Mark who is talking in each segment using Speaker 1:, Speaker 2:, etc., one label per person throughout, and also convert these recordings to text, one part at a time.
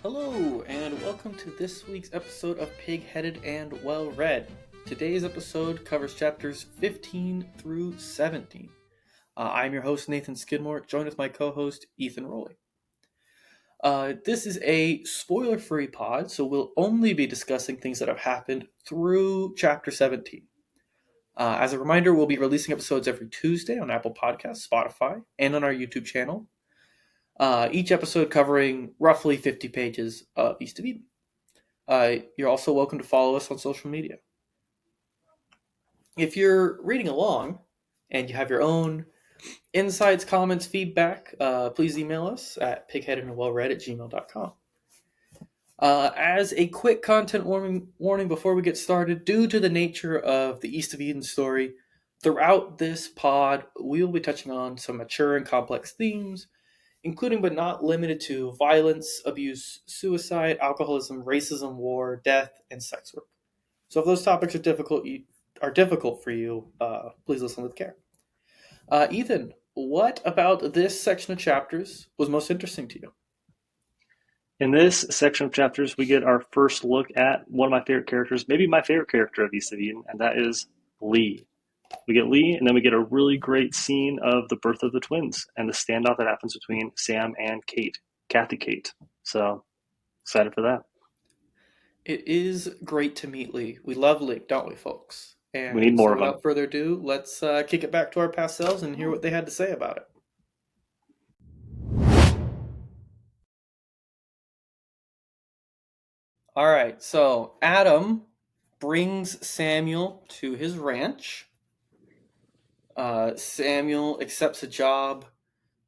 Speaker 1: Hello, and welcome to this week's episode of Pig-Headed and Well-Read. Today's episode covers chapters 15 through 17. I'm your host, Nathan Skidmore, joined with my co-host, Ethan Rowley. This is a spoiler-free pod, so we'll only be discussing things that have happened through chapter 17. As a reminder, we'll be releasing episodes every Tuesday on Apple Podcasts, Spotify, and on our YouTube channel. Each episode covering roughly 50 pages of East of Eden. You're also welcome to follow us on social media. If you're reading along and you have your own insights, comments, feedback, please email us at pigheadedandwellread@gmail.com. As a quick content warning before we get started, due to the nature of the East of Eden story, throughout this pod, we will be touching on some mature and complex themes, including but not limited to violence, abuse, suicide, alcoholism, racism, war, death, and sex work. So if those topics are difficult for you, please listen with care. Ethan, what about this section of chapters was most interesting to you?
Speaker 2: In this section of chapters, we get our first look at one of my favorite characters, maybe my favorite character of East of Eden, and that is Lee. We get Lee, and then we get a really great scene of the birth of the twins and the standoff that happens between Sam and Kathy Kate. So, excited for that.
Speaker 1: It is great to meet Lee. We love Lee, don't we, folks?
Speaker 2: We need
Speaker 1: And
Speaker 2: more
Speaker 1: so
Speaker 2: of them.
Speaker 1: without further ado, let's kick it back to our past selves and hear what they had to say about it. All right, so Adam brings Samuel to his ranch. Samuel accepts a job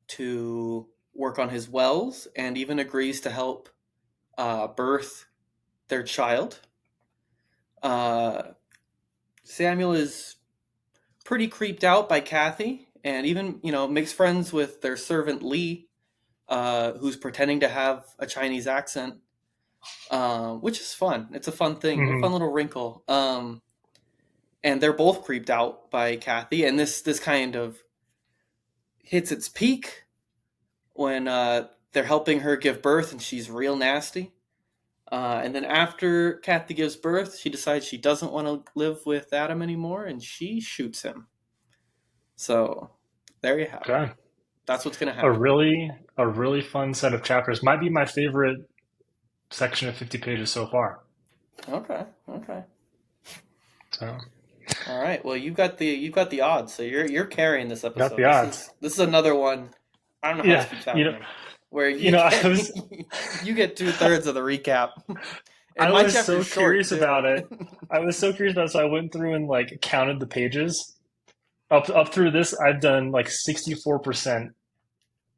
Speaker 1: to work on his wells and even agrees to help birth their child. Samuel is pretty creeped out by Kathy and even, makes friends with their servant Lee, who's pretending to have a Chinese accent, which is fun. It's a fun thing, a fun little wrinkle. And they're both creeped out by Kathy, and this kind of hits its peak when they're helping her give birth, and she's real nasty. And then after Kathy gives birth, she decides she doesn't want to live with Adam anymore, and she shoots him. So there you have it. That's what's going to
Speaker 2: A
Speaker 1: happen.
Speaker 2: really fun set of chapters. Might be my favorite section of 50 pages so far.
Speaker 1: Okay.
Speaker 2: So,
Speaker 1: all right. Well, you've got the odds, so you're carrying this episode.
Speaker 2: got the odds.
Speaker 1: This is another one. I don't know how this keeps happening. Where you get 2/3 of the recap.
Speaker 2: And I was so curious about it. I was so curious about it, so I went through and counted the pages. Up through this, I've done 64%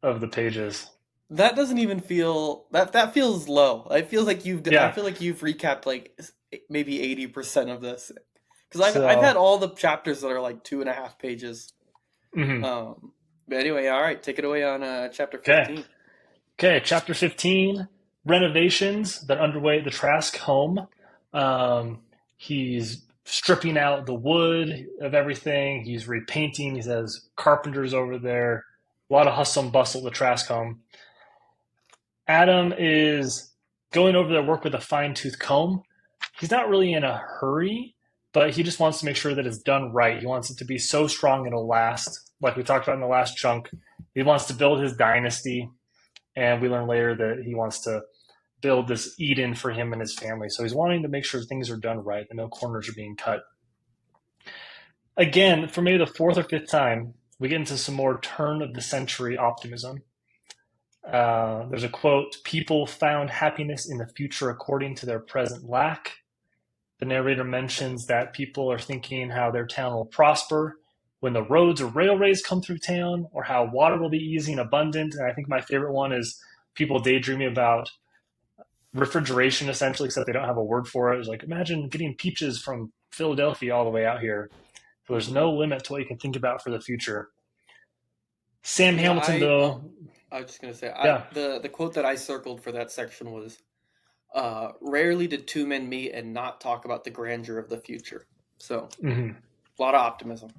Speaker 2: of the pages.
Speaker 1: That doesn't even feel that feels low. I feel like you've recapped maybe 80% of this, because I've had all the chapters that are 2.5 pages.
Speaker 2: Mm-hmm.
Speaker 1: But anyway, all right, take it away on chapter 15.
Speaker 2: Okay, chapter 15, renovations that underway at the Trask home. He's stripping out the wood of everything. He's repainting. He has carpenters over there. A lot of hustle and bustle at the Trask home. Adam is going over their work with a fine-tooth comb. He's not really in a hurry, but he just wants to make sure that it's done right. He wants it to be so strong it'll last. Like we talked about in the last chunk, he wants to build his dynasty. And we learn later that he wants to build this Eden for him and his family. So he's wanting to make sure things are done right, that no corners are being cut. Again, for maybe the fourth or fifth time, we get into some more turn of the century optimism. There's a quote, "People found happiness in the future according to their present lack." The narrator mentions that people are thinking how their town will prosper when the roads or railways come through town, or how water will be easy and abundant. And I think my favorite one is people daydreaming about refrigeration, essentially, except they don't have a word for it. It's imagine getting peaches from Philadelphia all the way out here. So there's no limit to what you can think about for the future. Sam Hamilton, though.
Speaker 1: I was just going to say, the quote that I circled for that section was, rarely did two men meet and not talk about the grandeur of the future. So, a lot of optimism.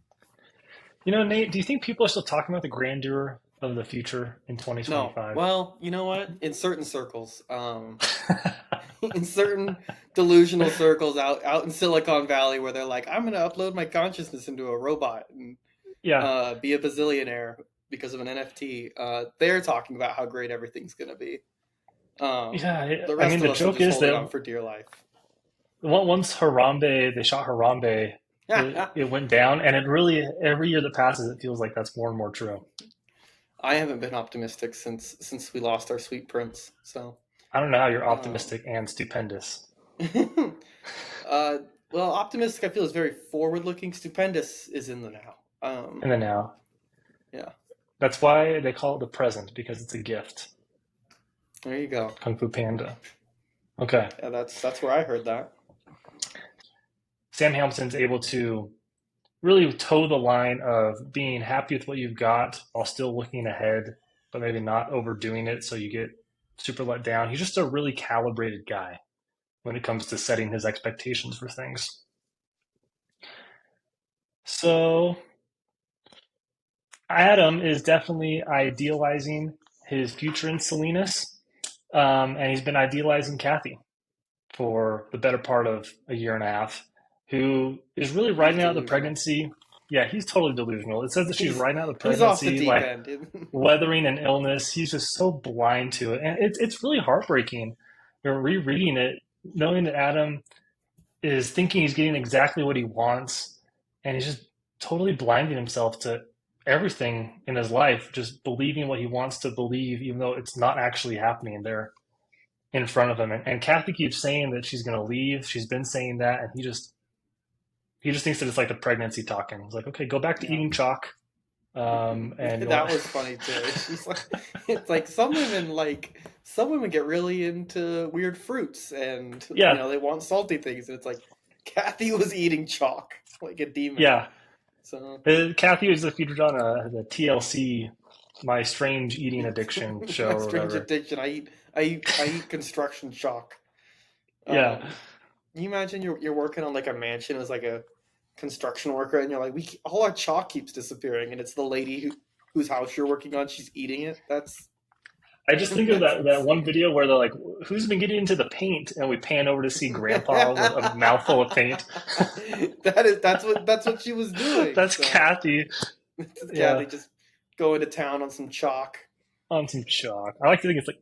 Speaker 2: Nate, do you think people are still talking about the grandeur of the future in
Speaker 1: No.
Speaker 2: 2025?
Speaker 1: Well, you know what? In certain circles, in certain delusional circles out in Silicon Valley, where they're like, I'm going to upload my consciousness into a robot and
Speaker 2: Yeah,
Speaker 1: be a bazillionaire because of an NFT. They're talking about how great everything's going to be. The
Speaker 2: I mean,
Speaker 1: rest of
Speaker 2: the
Speaker 1: us are
Speaker 2: joke
Speaker 1: just
Speaker 2: is
Speaker 1: holding
Speaker 2: that
Speaker 1: on for dear life.
Speaker 2: once Harambe, they shot Harambe, it went down, and it really every year that passes, it feels like that's more and more true.
Speaker 1: I haven't been optimistic since we lost our sweet prince. So,
Speaker 2: I don't know how you're
Speaker 1: um,
Speaker 2: optimistic and stupendous
Speaker 1: uh, well, optimistic I feel is very forward looking. Stupendous is in the now.
Speaker 2: in the now.
Speaker 1: Yeah,
Speaker 2: That's why they call it the present because it's a gift.
Speaker 1: there you go.
Speaker 2: Kung Fu Panda. Okay.
Speaker 1: Yeah, that's where I heard that.
Speaker 2: Sam Hamilton's able to really toe the line of being happy with what you've got while still looking ahead, but maybe not overdoing it so you get super let down. He's just a really calibrated guy when it comes to setting his expectations for things. So Adam is definitely idealizing his future in Salinas, and he's been idealizing Kathy for the better part of a year and a half, who is really
Speaker 1: He's
Speaker 2: writing out the
Speaker 1: delusional.
Speaker 2: pregnancy. Yeah, he's totally delusional. It says that she's
Speaker 1: He's
Speaker 2: writing out the
Speaker 1: he's off the
Speaker 2: pregnancy,
Speaker 1: deep
Speaker 2: like
Speaker 1: end.
Speaker 2: weathering an illness. He's just so blind to it. And it's really heartbreaking. You're rereading it, knowing that Adam is thinking he's getting exactly what he wants, and he's just totally blinding himself to everything in his life, just believing what he wants to believe, even though it's not actually happening there in front of him. And Kathy keeps saying that she's going to leave. She's been saying that, and he just thinks that it's like the pregnancy talking. He's like, okay, go back to
Speaker 1: Yeah.
Speaker 2: eating chalk, and you'll.
Speaker 1: That was funny too. She's like, it's like some women get really into weird fruits, and
Speaker 2: Yeah,
Speaker 1: they want salty things, and it's like Kathy was eating chalk like a demon.
Speaker 2: yeah.
Speaker 1: So
Speaker 2: Kathy was featured on the TLC, My Strange Eating Addiction show
Speaker 1: my
Speaker 2: or
Speaker 1: strange
Speaker 2: whatever.
Speaker 1: addiction. I eat construction chalk.
Speaker 2: Yeah,
Speaker 1: Can you imagine you're working on like a mansion as like a construction worker, and you're like, all our chalk keeps disappearing, and it's the lady whose house you're working on. She's eating it. That's
Speaker 2: I just think of
Speaker 1: that's
Speaker 2: that one
Speaker 1: insane.
Speaker 2: video where they're like, "Who's been getting into the paint?" And we pan over to see Grandpa with a mouthful of paint.
Speaker 1: That's what she was doing.
Speaker 2: That's
Speaker 1: So
Speaker 2: Kathy.
Speaker 1: Kathy
Speaker 2: Yeah,
Speaker 1: just going to town on some chalk.
Speaker 2: on some chalk. I like to think it's like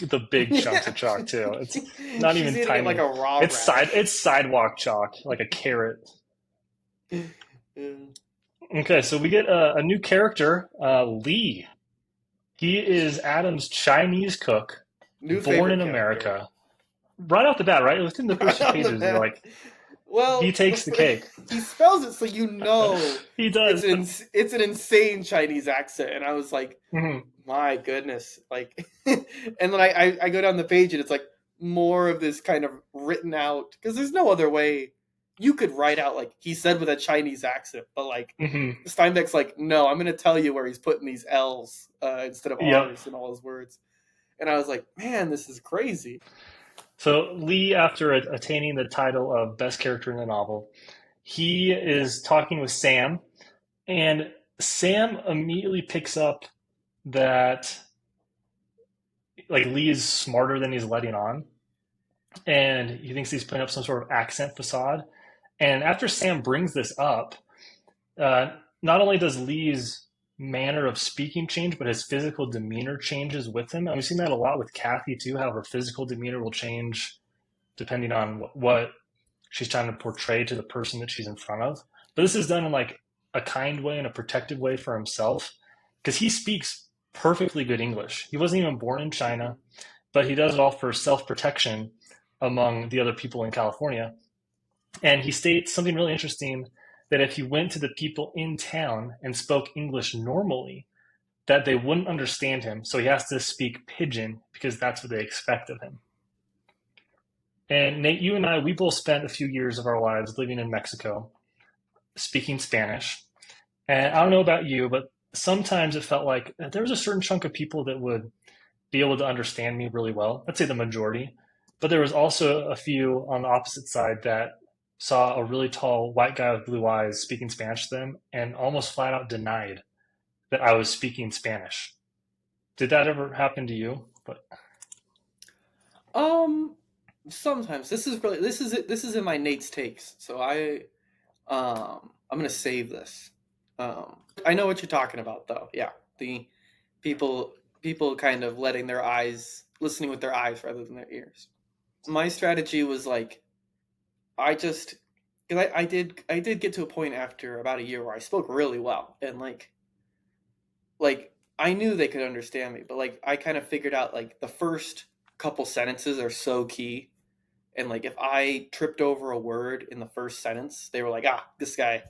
Speaker 2: the big chunks of
Speaker 1: Yeah,
Speaker 2: chalk too. It's not
Speaker 1: she's
Speaker 2: even
Speaker 1: eating it like
Speaker 2: tiny.
Speaker 1: a raw
Speaker 2: It's
Speaker 1: radish.
Speaker 2: it's sidewalk chalk, like a carrot.
Speaker 1: Yeah.
Speaker 2: Okay, so we get a new character, Lee. He is Adam's Chinese cook,
Speaker 1: New
Speaker 2: born
Speaker 1: favorite
Speaker 2: in
Speaker 1: character.
Speaker 2: America. Right off the bat, right? Within the first
Speaker 1: Right
Speaker 2: few
Speaker 1: on the
Speaker 2: pages, you're
Speaker 1: bat.
Speaker 2: like, he
Speaker 1: Well,
Speaker 2: takes the cake.
Speaker 1: he spells it so you know
Speaker 2: He does.
Speaker 1: it's an insane Chinese accent, and I was like,
Speaker 2: Mhm.
Speaker 1: my goodness, like, and then I go down the page and it's like more of this kind of written out because there's no other way you could write out like he said with a Chinese accent, but like
Speaker 2: Mhm.
Speaker 1: Steinbeck's like, no, I'm gonna tell you where he's putting these L's instead of
Speaker 2: Yep.
Speaker 1: R's in all his words, and I was like, man, this is crazy.
Speaker 2: So Lee, after attaining the title of best character in the novel, he
Speaker 1: Yeah,
Speaker 2: is talking with Sam, and Sam immediately picks up that like Lee is smarter than he's letting on, and he thinks he's putting up some sort of accent facade. And after Sam brings this up, uh, not only does Lee's manner of speaking change, but his physical demeanor changes with him. And we've seen that a lot with Kathy too, how her physical demeanor will change depending on what she's trying to portray to the person that she's in front of. But this is done in like a kind way and a protective way for himself because he speaks perfectly good English. He wasn't even born in
Speaker 1: mm-hmm.
Speaker 2: China, but he does it all for self protection among the other people in California. And he states something really interesting that if he went to the people in town and spoke English normally, that they wouldn't understand him. So he has to speak pidgin because that's what they expect of him. And Nate, you and I, we both spent a few years of our lives living in Mexico, speaking Spanish. And I don't know about you, but sometimes it felt like there was a certain chunk of people that would be able to understand me really well. Let's say the majority. But there was also a few on the opposite side that saw a really tall white guy with blue eyes speaking Spanish to them and almost flat out denied that I was speaking Spanish. Did that ever happen to you? But
Speaker 1: Um, Sometimes this is in my Nate's takes, so I'm gonna save this. I know what you're talking about, though. Yeah, the people people kind of letting their eyes, listening with their eyes rather than their ears. My strategy was like I just because I did get to a point after about a year where I spoke really well, and like I knew they could understand me, but like I kind of figured out like the first couple sentences are so key, and like if I tripped over a word in the first sentence, they were like, ah, this guy,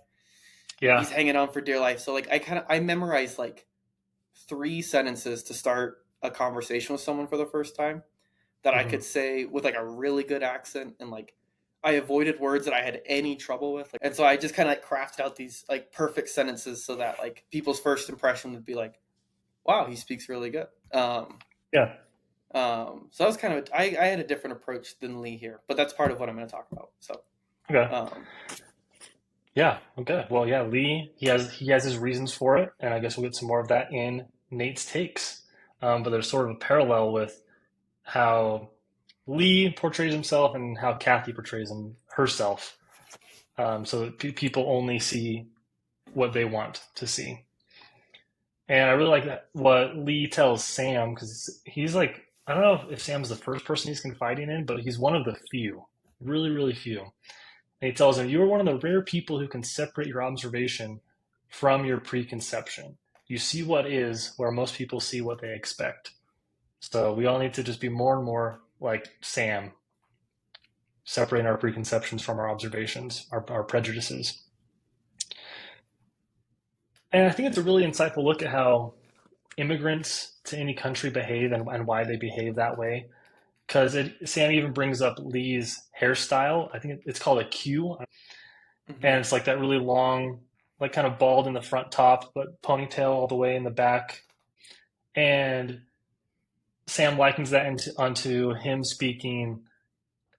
Speaker 2: yeah.
Speaker 1: he's hanging on for dear life. So like I memorized like three sentences to start a conversation with someone for the first time that I
Speaker 2: Hmm.
Speaker 1: could say with like a really good accent, and like I avoided words that I had any trouble with. And so I just kind of like crafted out these like perfect sentences so that like people's first impression would be like, wow, he speaks really good.
Speaker 2: Yeah.
Speaker 1: So that was kind of I had a different approach than Lee here, but that's part of what I'm going to talk about. So
Speaker 2: Okay.
Speaker 1: um,
Speaker 2: Yeah. Okay. Well, yeah. Lee, he has his reasons for it, and I guess we'll get some more of that in Nate's takes. But there's sort of a parallel with how Lee portrays himself and how Kathy portrays herself. So that people only see what they want to see. And I really like that what Lee tells Sam because he's like, I don't know if Sam's the first person he's confiding in, but he's one of the few, really, really few. And he tells him, you are one of the rare people who can separate your observation from your preconception. You see what is where most people see what they expect. So we all need to just be more and more like Sam, separating our preconceptions from our observations, our prejudices. And I think it's a really insightful look at how immigrants to any country behave and why they behave that way. Because Sam even brings up Lee's hairstyle. I think it's called a Q,
Speaker 1: mhm.
Speaker 2: and it's like that really long, like kind of bald in the front top, but ponytail all the way in the back. And Sam likens that onto him speaking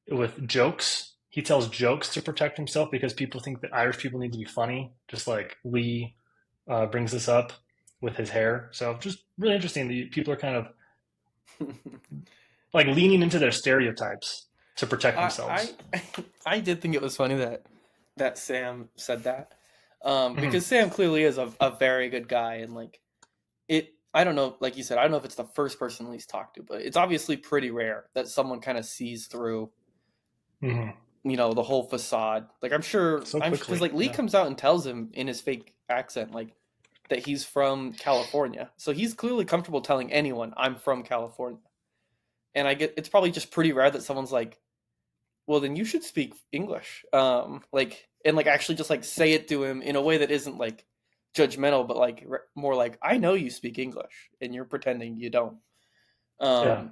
Speaker 2: with jokes. He tells jokes to protect himself because people think that Irish people need to be funny, just like Lee brings this up with his hair. So just really interesting that people are kind of like leaning into their stereotypes to protect themselves.
Speaker 1: I I did think it was funny that Sam said that,
Speaker 2: Hmm.
Speaker 1: because Sam clearly is a very good guy, and like it. I don't know, like you said, I don't know if it's the first person Lee's talked to, but it's obviously pretty rare that someone kind of sees through,
Speaker 2: Hmm.
Speaker 1: the whole facade. Like
Speaker 2: So
Speaker 1: I'm because
Speaker 2: quickly.
Speaker 1: like Lee
Speaker 2: Yeah.
Speaker 1: comes out and tells him in his fake accent, like that he's from California, so he's clearly comfortable telling anyone I'm from California. And I get it's probably just pretty rare that someone's like, well, then you should speak English. Like, and like actually just like say it to him in a way that isn't like judgmental, but like more like, I know you speak English and you're pretending you don't.
Speaker 2: Yeah.
Speaker 1: Um,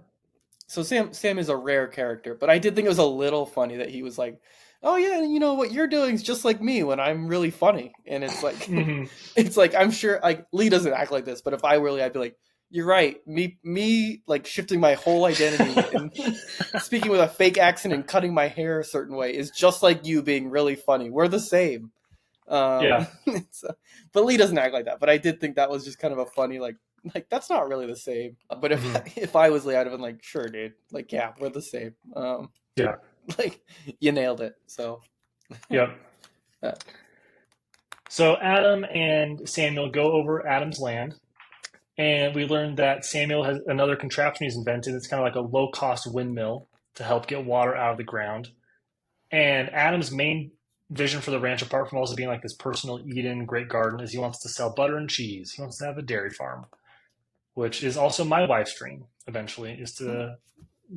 Speaker 1: so Sam is a rare character, but I did think it was a little funny that he was like, "Oh yeah, you know what you're doing is just like me when I'm really funny." And it's like,
Speaker 2: Hmm.
Speaker 1: it's like I'm sure like Lee doesn't act like this, but if I were Lee, I'd be like, "You're right. Me like shifting my whole identity and speaking with a fake accent and cutting my hair a certain way is just like you being really funny. We're the same." Um,
Speaker 2: Yeah.
Speaker 1: so, but Lee doesn't act like that. But I did think that was just kind of a funny like that's not really the same. But if
Speaker 2: Hmm.
Speaker 1: if I was Lee, I'd have been like, sure, dude. Like, yeah, we're the same.
Speaker 2: Yeah.
Speaker 1: Like you nailed it. So
Speaker 2: Yep.
Speaker 1: uh,
Speaker 2: So Adam and Samuel go over Adam's land, and we learned that Samuel has another contraption he's invented. It's kind of like a low cost windmill to help get water out of the ground. And Adam's main vision for the ranch, apart from also being like this personal Eden, great garden, is he wants to sell butter and cheese. He wants to have a dairy farm, which is also my wife's dream eventually, is to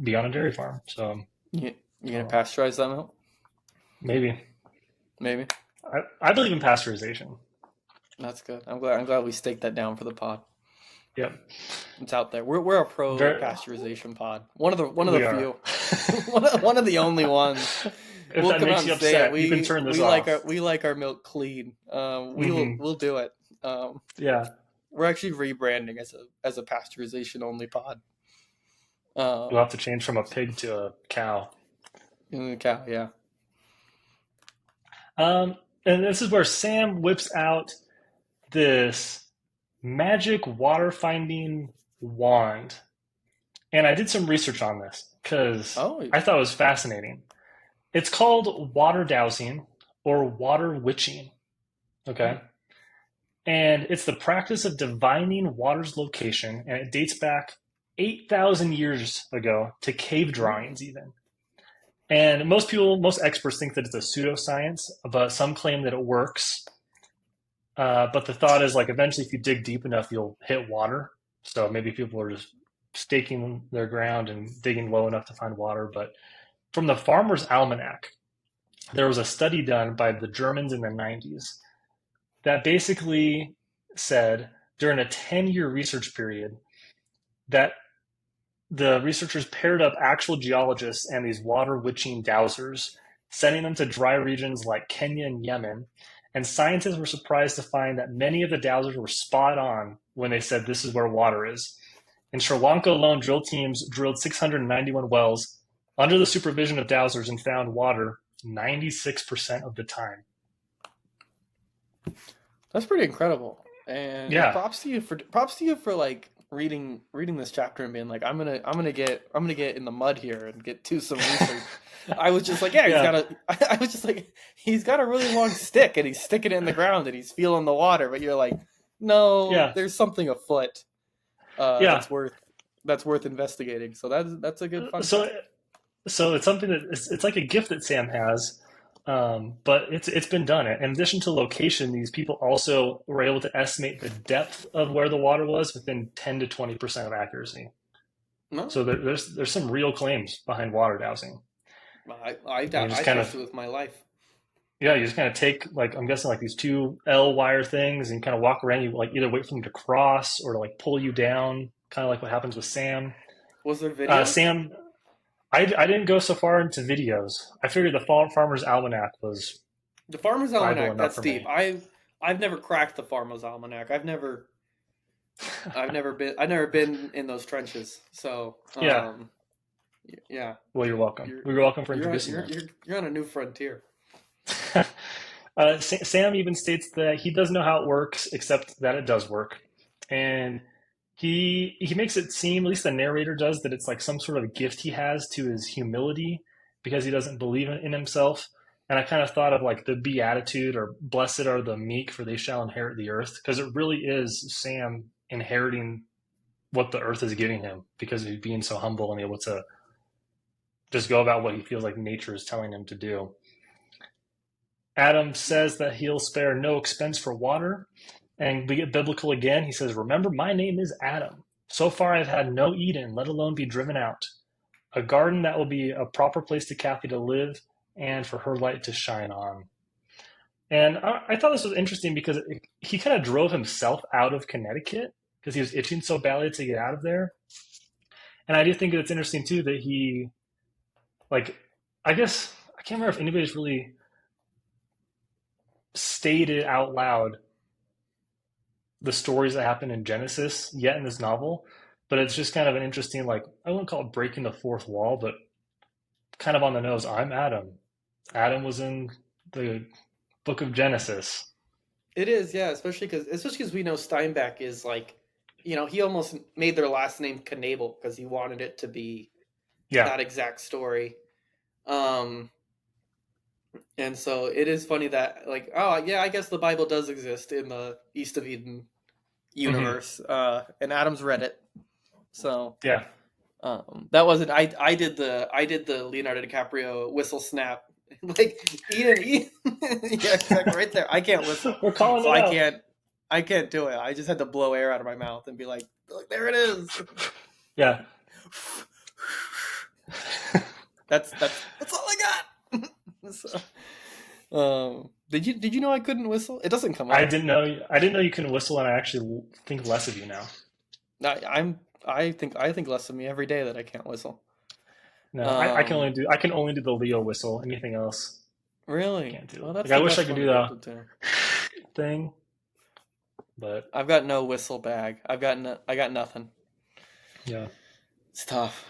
Speaker 2: be on a dairy farm. So
Speaker 1: you gonna
Speaker 2: uh,
Speaker 1: pasteurize that milk?
Speaker 2: maybe
Speaker 1: Maybe.
Speaker 2: I believe in pasteurization.
Speaker 1: That's good. I'm glad we staked that down for the pod.
Speaker 2: Yep,
Speaker 1: It's out there. We're a pro
Speaker 2: very,
Speaker 1: pasteurization pod. One of the
Speaker 2: we are.
Speaker 1: few. One of the only ones.
Speaker 2: If
Speaker 1: We'll
Speaker 2: that
Speaker 1: come out
Speaker 2: makes
Speaker 1: and
Speaker 2: you
Speaker 1: say it.
Speaker 2: upset, you can turn this off.
Speaker 1: We like our milk clean.
Speaker 2: Hmm.
Speaker 1: We'll do it.
Speaker 2: Yeah,
Speaker 1: We're actually rebranding as a pasteurization only pod.
Speaker 2: you'll
Speaker 1: Um,
Speaker 2: have to change from a pig to a cow.
Speaker 1: Cow, yeah.
Speaker 2: Um, and this is where Sam whips out this magic water finding wand. And I did some research on this because
Speaker 1: Oh.
Speaker 2: I thought it was fascinating. It's called water dowsing or water witching.
Speaker 1: Hmm.
Speaker 2: Okay. And it's the practice of divining water's location, and it dates back 8,000 years ago to cave
Speaker 1: Really?
Speaker 2: drawings, even. And most experts think that it's a pseudoscience, but some claim that it works. But the thought is like eventually, if you dig deep enough, you'll hit water. So maybe people are just staking their ground and digging low enough to find water. But from the Farmer's Almanac, there was a study done by the Germans in the 90s that basically said during a 10-year research period that the researchers paired up actual geologists and these water witching dowsers, sending them to dry regions like Kenya and Yemen. And scientists were surprised to find that many of the dowsers were spot on when they said this is where water is. In Sri Lanka alone, drill teams drilled 691 wells under the supervision of dowsers and found water 96% of the time.
Speaker 1: That's pretty incredible. And
Speaker 2: Yeah,
Speaker 1: props to you for like reading this chapter and being like, I'm gonna get in the mud here and get to some research. I was just like, yeah, he's
Speaker 2: yeah,
Speaker 1: got a. I was just like, he's got a really long stick and he's sticking it in the ground and he's feeling the water. But you're like, no,
Speaker 2: yeah,
Speaker 1: there's something afoot.
Speaker 2: yeah.
Speaker 1: That's worth investigating. So that's a good fun
Speaker 2: So
Speaker 1: fact.
Speaker 2: So it's something that it's like a gift that Sam has, but it's been done. In addition to location, these people also were able to estimate the depth of where the water was within 10 to 20% of accuracy.
Speaker 1: No,
Speaker 2: So there's some real claims behind water dowsing, and you just
Speaker 1: I
Speaker 2: kind
Speaker 1: trust
Speaker 2: of
Speaker 1: it with my life.
Speaker 2: yeah, you just kind of take like I'm guessing like these two L wire things and kind of walk around. You like either wait for them to cross or to like pull you down, kind of like what happens with Sam.
Speaker 1: Was there videos?
Speaker 2: Sam, I didn't go so far into videos. I figured the Farmer's Almanac was
Speaker 1: The Farmer's
Speaker 2: Bible
Speaker 1: Almanac,
Speaker 2: enough
Speaker 1: that's
Speaker 2: for
Speaker 1: deep.
Speaker 2: me.
Speaker 1: I've never cracked the Farmer's Almanac. I've never been in those trenches. So,
Speaker 2: Yeah.
Speaker 1: yeah,
Speaker 2: Well, you're welcome.
Speaker 1: you're
Speaker 2: Well, you're welcome for
Speaker 1: you're
Speaker 2: introducing
Speaker 1: you're
Speaker 2: me.
Speaker 1: you're you're on a new frontier.
Speaker 2: Sam even states that he doesn't know how it works, except that it does work, and he makes it seem, at least the narrator does, that it's like some sort of gift he has to his humility because he doesn't believe in himself. And I kind of thought of like the beatitude or blessed are the meek, for they shall inherit the earth, because it really is Sam inheriting what the earth is giving him because he's being so humble and able to just go about what he feels like nature is telling him to do. Adam says that he'll spare no expense for water. And we get biblical again. He says, remember, my name is Adam. So far, I've had no Eden, let alone be driven out. A garden that will be a proper place to Kathy to live and for her light to shine on. And I thought this was interesting because he kind of drove himself out of Connecticut because he was itching so badly to get out of there. And I do think that it's interesting, too, that he, like, I guess, I can't remember if anybody's really stated out loud the stories that happen in Genesis yet in this novel, but it's just kind of an interesting, like, I wouldn't call it breaking the fourth wall, but kind of on the nose. I'm Adam. Adam was in the book of Genesis.
Speaker 1: It is, yeah, especially because we know Steinbeck is like, he almost made their last name Knable because he wanted it to be
Speaker 2: Yeah.
Speaker 1: that exact story. Um, and so it is funny that like, oh yeah, I guess the Bible does exist in the East of Eden
Speaker 2: Hmm.
Speaker 1: universe. And Adam's read it. So
Speaker 2: Yeah.
Speaker 1: that wasn't I did the Leonardo DiCaprio whistle snap. Like Eden, yeah, exactly right there. I can't whistle,
Speaker 2: We're calling
Speaker 1: so
Speaker 2: it
Speaker 1: I
Speaker 2: out.
Speaker 1: can't I can't do it. I just had to blow air out of my mouth and be like, "Look, there it is."
Speaker 2: Yeah.
Speaker 1: That's all I got. So, did you know I couldn't whistle? It doesn't come
Speaker 2: I
Speaker 1: up.
Speaker 2: didn't know. I didn't know you can whistle, and I actually think less of you now.
Speaker 1: I think less of me every day that I can't whistle.
Speaker 2: No,
Speaker 1: Um,
Speaker 2: I can only do the Leo whistle. Anything else,
Speaker 1: really?
Speaker 2: can't do.
Speaker 1: Well,
Speaker 2: Like
Speaker 1: that's
Speaker 2: I
Speaker 1: the
Speaker 2: wish I
Speaker 1: best
Speaker 2: could
Speaker 1: one
Speaker 2: do
Speaker 1: to be
Speaker 2: the
Speaker 1: able to do.
Speaker 2: thing, but
Speaker 1: I've got no whistle bag. I got nothing.
Speaker 2: yeah.
Speaker 1: It's tough.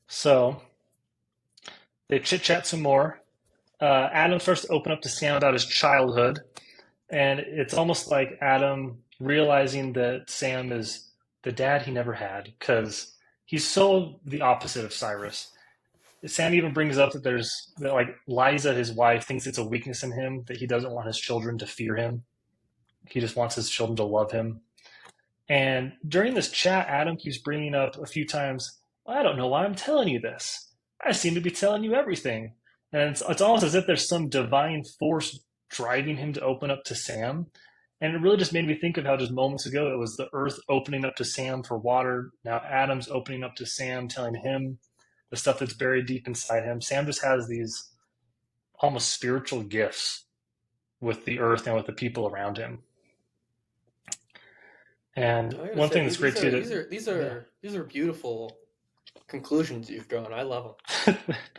Speaker 2: So they chit chat some more. Adam starts to open up to Sam about his childhood, and it's almost like Adam realizing that Sam is the dad he never had, because he's so the opposite of Cyrus. Sam even brings up that like Liza, his wife, thinks it's a weakness in him that he doesn't want his children to fear him. He just wants his children to love him. And during this chat, Adam keeps bringing up a few times, I don't know why I'm telling you this. I seem to be telling you everything. And it's almost as if there's some divine force driving him to open up to Sam. And it really just made me think of how just moments ago it was the earth opening up to Sam for water. Now Adam's opening up to Sam, telling him the stuff that's buried deep inside him. Sam just has these almost spiritual gifts with the earth and with the people around him. And
Speaker 1: I gotta
Speaker 2: one
Speaker 1: say,
Speaker 2: thing that's great too, yeah.
Speaker 1: these are beautiful conclusions you've drawn. I love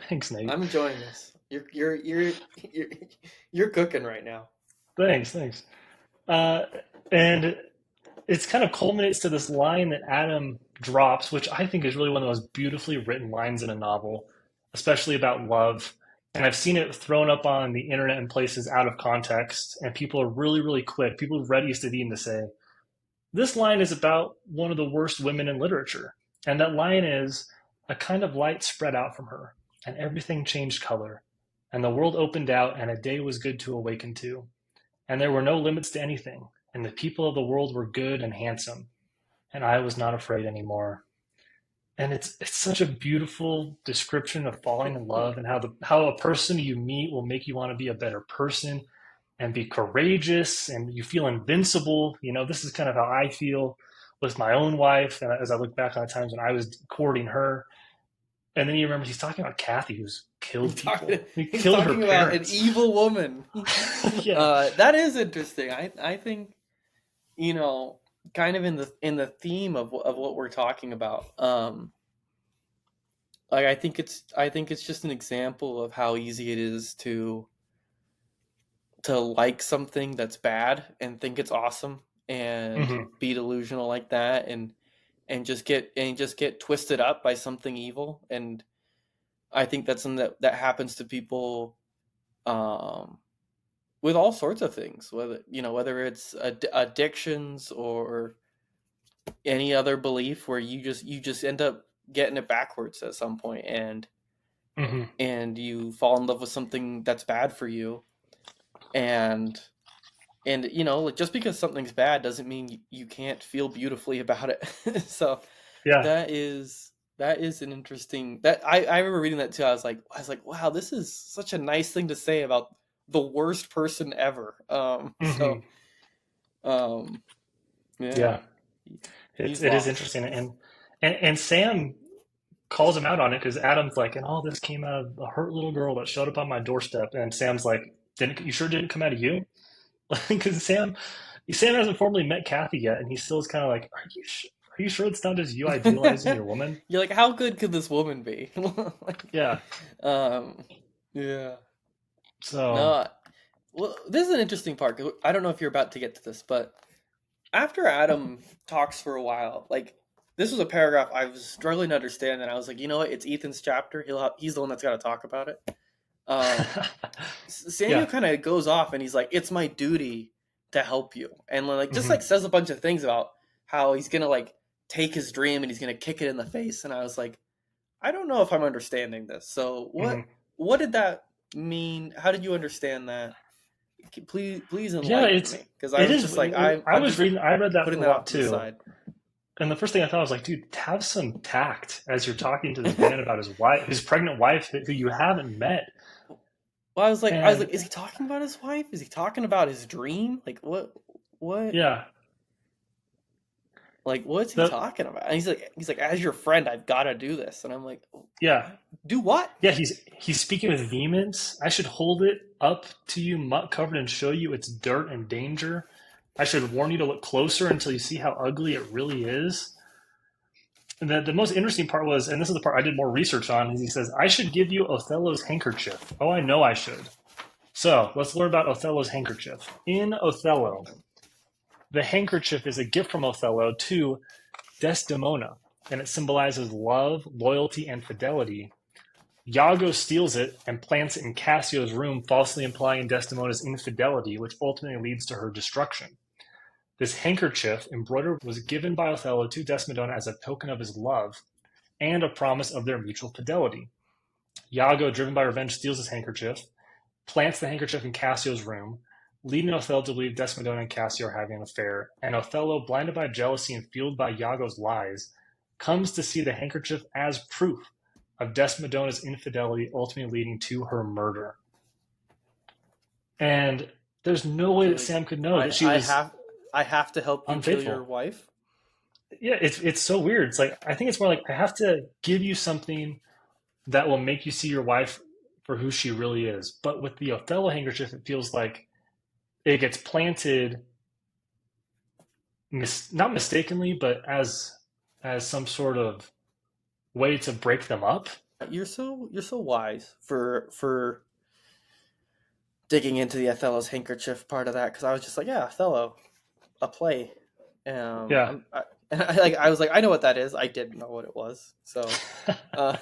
Speaker 2: Thanks,
Speaker 1: them.
Speaker 2: Nate.
Speaker 1: I'm enjoying this. You're you're cooking right now.
Speaker 2: Thanks. Uh, and it's kind of culminates to this line that Adam drops, which I think is really one of the most beautifully written lines in a novel, especially about love. And I've seen it thrown up on the internet in places out of context, and people are really quick. People have read East of Eden to say, this line is about one of the worst women in literature. And that line is, a kind of light spread out from her, and everything changed color, and the world opened out, and a day was good to awaken to. And there were no limits to anything, and the people of the world were good and handsome, and I was not afraid anymore. And it's such a beautiful description of falling in love and how a person you meet will make you want to be a better person and be courageous and you feel invincible. You know, this is kind of how I feel with my own wife. And as I look back on the times when I was courting her, and then you remember he's talking about Kathy, who's killed people. He
Speaker 1: He's
Speaker 2: killed her
Speaker 1: talking about an
Speaker 2: parents.
Speaker 1: evil woman.
Speaker 2: Yeah.
Speaker 1: That is interesting. I think, you know, kind of in the theme of what we're talking about. Like I think it's just an example of how easy it is to like something that's bad and think it's awesome and
Speaker 2: Hmm.
Speaker 1: be delusional like that and just get twisted up by something evil. And I think that's something that happens to people um, with all sorts of things, whether whether it's addictions or any other belief where you just end up getting it backwards at some point
Speaker 2: Hmm.
Speaker 1: and you fall in love with something that's bad for you. And like, just because something's bad doesn't mean you can't feel beautifully about it. So
Speaker 2: Yeah.
Speaker 1: that is an interesting, that I remember reading that too. I was like, wow, this is such a nice thing to say about the worst person ever.
Speaker 2: Hmm.
Speaker 1: Um
Speaker 2: Yeah.
Speaker 1: yeah, he's
Speaker 2: It is
Speaker 1: lost.
Speaker 2: interesting. And Sam calls him out on it because Adam's like, and all this came out of a hurt little girl that showed up on my doorstep. And Sam's like, didn't you sure didn't come out of you? Because Sam hasn't formally met Kathy yet, and he still is kind of like, are you sure it's not just you idealizing your woman?
Speaker 1: You're like, how good could this woman be? Like,
Speaker 2: Yeah.
Speaker 1: um yeah.
Speaker 2: So.
Speaker 1: No, well, this is an interesting part. 'Cause I don't know if you're about to get to this, but after Adam talks for a while, like, this was a paragraph I was struggling to understand, and I was like, you know what? It's Ethan's chapter. He's the one that's got to talk about it. Um, Samuel
Speaker 2: Yeah.
Speaker 1: kind of goes off, and he's like, "It's my duty to help you," and like just
Speaker 2: Hmm.
Speaker 1: like says a bunch of things about how he's gonna like take his dream and he's gonna kick it in the face. And I was like, I don't know if I'm understanding this. So
Speaker 2: Hmm.
Speaker 1: what did that mean? How did you understand that? Please
Speaker 2: Yeah.
Speaker 1: enlighten me, because I
Speaker 2: It
Speaker 1: was
Speaker 2: is.
Speaker 1: just like,
Speaker 2: I
Speaker 1: I'm
Speaker 2: was
Speaker 1: just
Speaker 2: reading. I read that
Speaker 1: putting
Speaker 2: a
Speaker 1: that
Speaker 2: lot
Speaker 1: off to the
Speaker 2: too.
Speaker 1: side.
Speaker 2: And the first thing I thought was like, dude, have some tact as you're talking to this man about his wife, his pregnant wife who you haven't met.
Speaker 1: Well, I was like,
Speaker 2: And
Speaker 1: is he talking about his wife? Is he talking about his dream? Like what
Speaker 2: yeah,
Speaker 1: like what's he
Speaker 2: the
Speaker 1: talking about? And he's like, as your friend, I've got to do this. And I'm like,
Speaker 2: yeah,
Speaker 1: do what?
Speaker 2: yeah. He's speaking with vehemence. I should hold it up to you, muck covered, and show you its dirt and danger. I should warn you to look closer until you see how ugly it really is. And the most interesting part was, and this is the part I did more research on, is he says, I should give you Othello's handkerchief. Oh, I know I should. So let's learn about Othello's handkerchief. In Othello, the handkerchief is a gift from Othello to Desdemona, and it symbolizes love, loyalty, and fidelity. Iago steals it and plants it in Cassio's room, falsely implying Desdemona's infidelity, which ultimately leads to her destruction. This handkerchief embroidered was given by Othello to Desdemona as a token of his love and a promise of their mutual fidelity. Iago, driven by revenge, steals his handkerchief, plants the handkerchief in Cassio's room, leading Othello to believe Desdemona and Cassio are having an affair, and Othello, blinded by jealousy and fueled by Iago's lies, comes to see the handkerchief as proof of Desdemona's infidelity, ultimately leading to her murder. And there's no way
Speaker 1: So
Speaker 2: that
Speaker 1: like,
Speaker 2: Sam could know
Speaker 1: I
Speaker 2: that she
Speaker 1: I
Speaker 2: was
Speaker 1: have I have to help you kill your
Speaker 2: unfaithful.
Speaker 1: wife.
Speaker 2: Yeah, it's so weird. It's like I think it's more like I have to give you something that will make you see your wife for who she really is. But with the Othello handkerchief, it feels like it gets planted not mistakenly, but as some sort of way to break them up.
Speaker 1: You're so wise for digging into the Othello's handkerchief part of that because I was just like, yeah, Othello, a play.
Speaker 2: Yeah.
Speaker 1: I was like, I know what that is. I didn't know what it was. So, uh,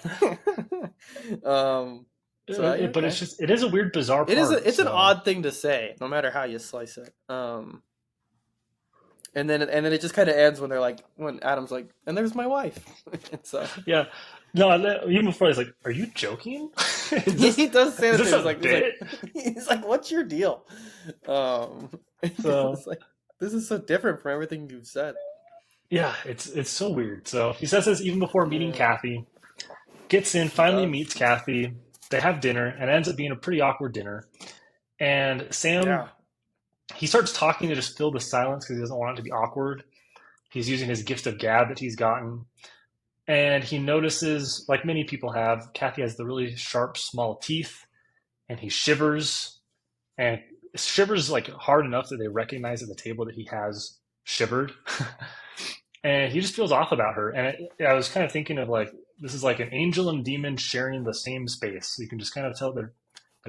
Speaker 1: yeah,
Speaker 2: But
Speaker 1: okay.
Speaker 2: it is a weird, bizarre part.
Speaker 1: It's an
Speaker 2: So
Speaker 1: odd thing to say, no matter how you slice it. And then it just kind of ends when they're like, when Adam's like, and there's my wife. And so
Speaker 2: yeah, no, even before he's like, "Are you joking?
Speaker 1: he does say
Speaker 2: Is
Speaker 1: that too.
Speaker 2: this a
Speaker 1: He's like,
Speaker 2: bit?"
Speaker 1: he's like, what's your deal?
Speaker 2: So
Speaker 1: It's like this is so different from everything you've said.
Speaker 2: yeah, it's so weird. So he says this even before meeting
Speaker 1: Yeah,
Speaker 2: Kathy. Gets in,
Speaker 1: he
Speaker 2: finally
Speaker 1: does.
Speaker 2: meets Kathy. They have dinner, and it ends up being a pretty awkward dinner. And Sam,
Speaker 1: Yeah,
Speaker 2: he starts talking to just fill the silence because he doesn't want it to be awkward. He's using his gift of gab that he's gotten. And he notices, like many people have, Kathy has the really sharp, small teeth, and he shivers. And shivers like hard enough that they recognize at the table that he has shivered. And he just feels off about her. And I was kind of thinking of like, this is like an angel and demon sharing the same space. You can just kind of tell they're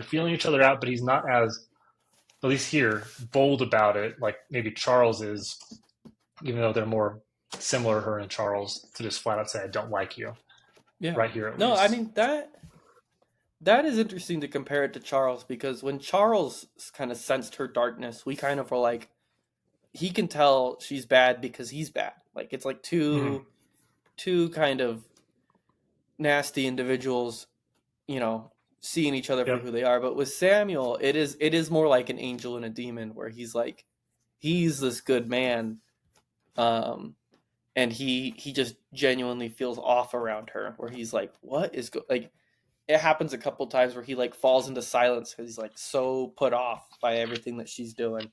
Speaker 2: feeling each other out, but he's not as, at least here, bold about it, like maybe Charles is, even though they're more similar, her and Charles, to just flat out say, I don't like you,
Speaker 1: yeah.
Speaker 2: right here at
Speaker 1: No, I
Speaker 2: least.
Speaker 1: mean that is interesting to compare it to Charles because when Charles kind of sensed her darkness, we kind of were like, he can tell she's bad because he's bad. Like it's like
Speaker 2: Mm-hmm.
Speaker 1: two kind of nasty individuals, you know, seeing each other for
Speaker 2: Yep.
Speaker 1: who they are. But with Samuel, it is more like an angel and a demon, where he's this good man, um, and he just genuinely feels off around her, where he's like, what is like. It happens a couple times where he like falls into silence because he's like so put off by everything that she's doing.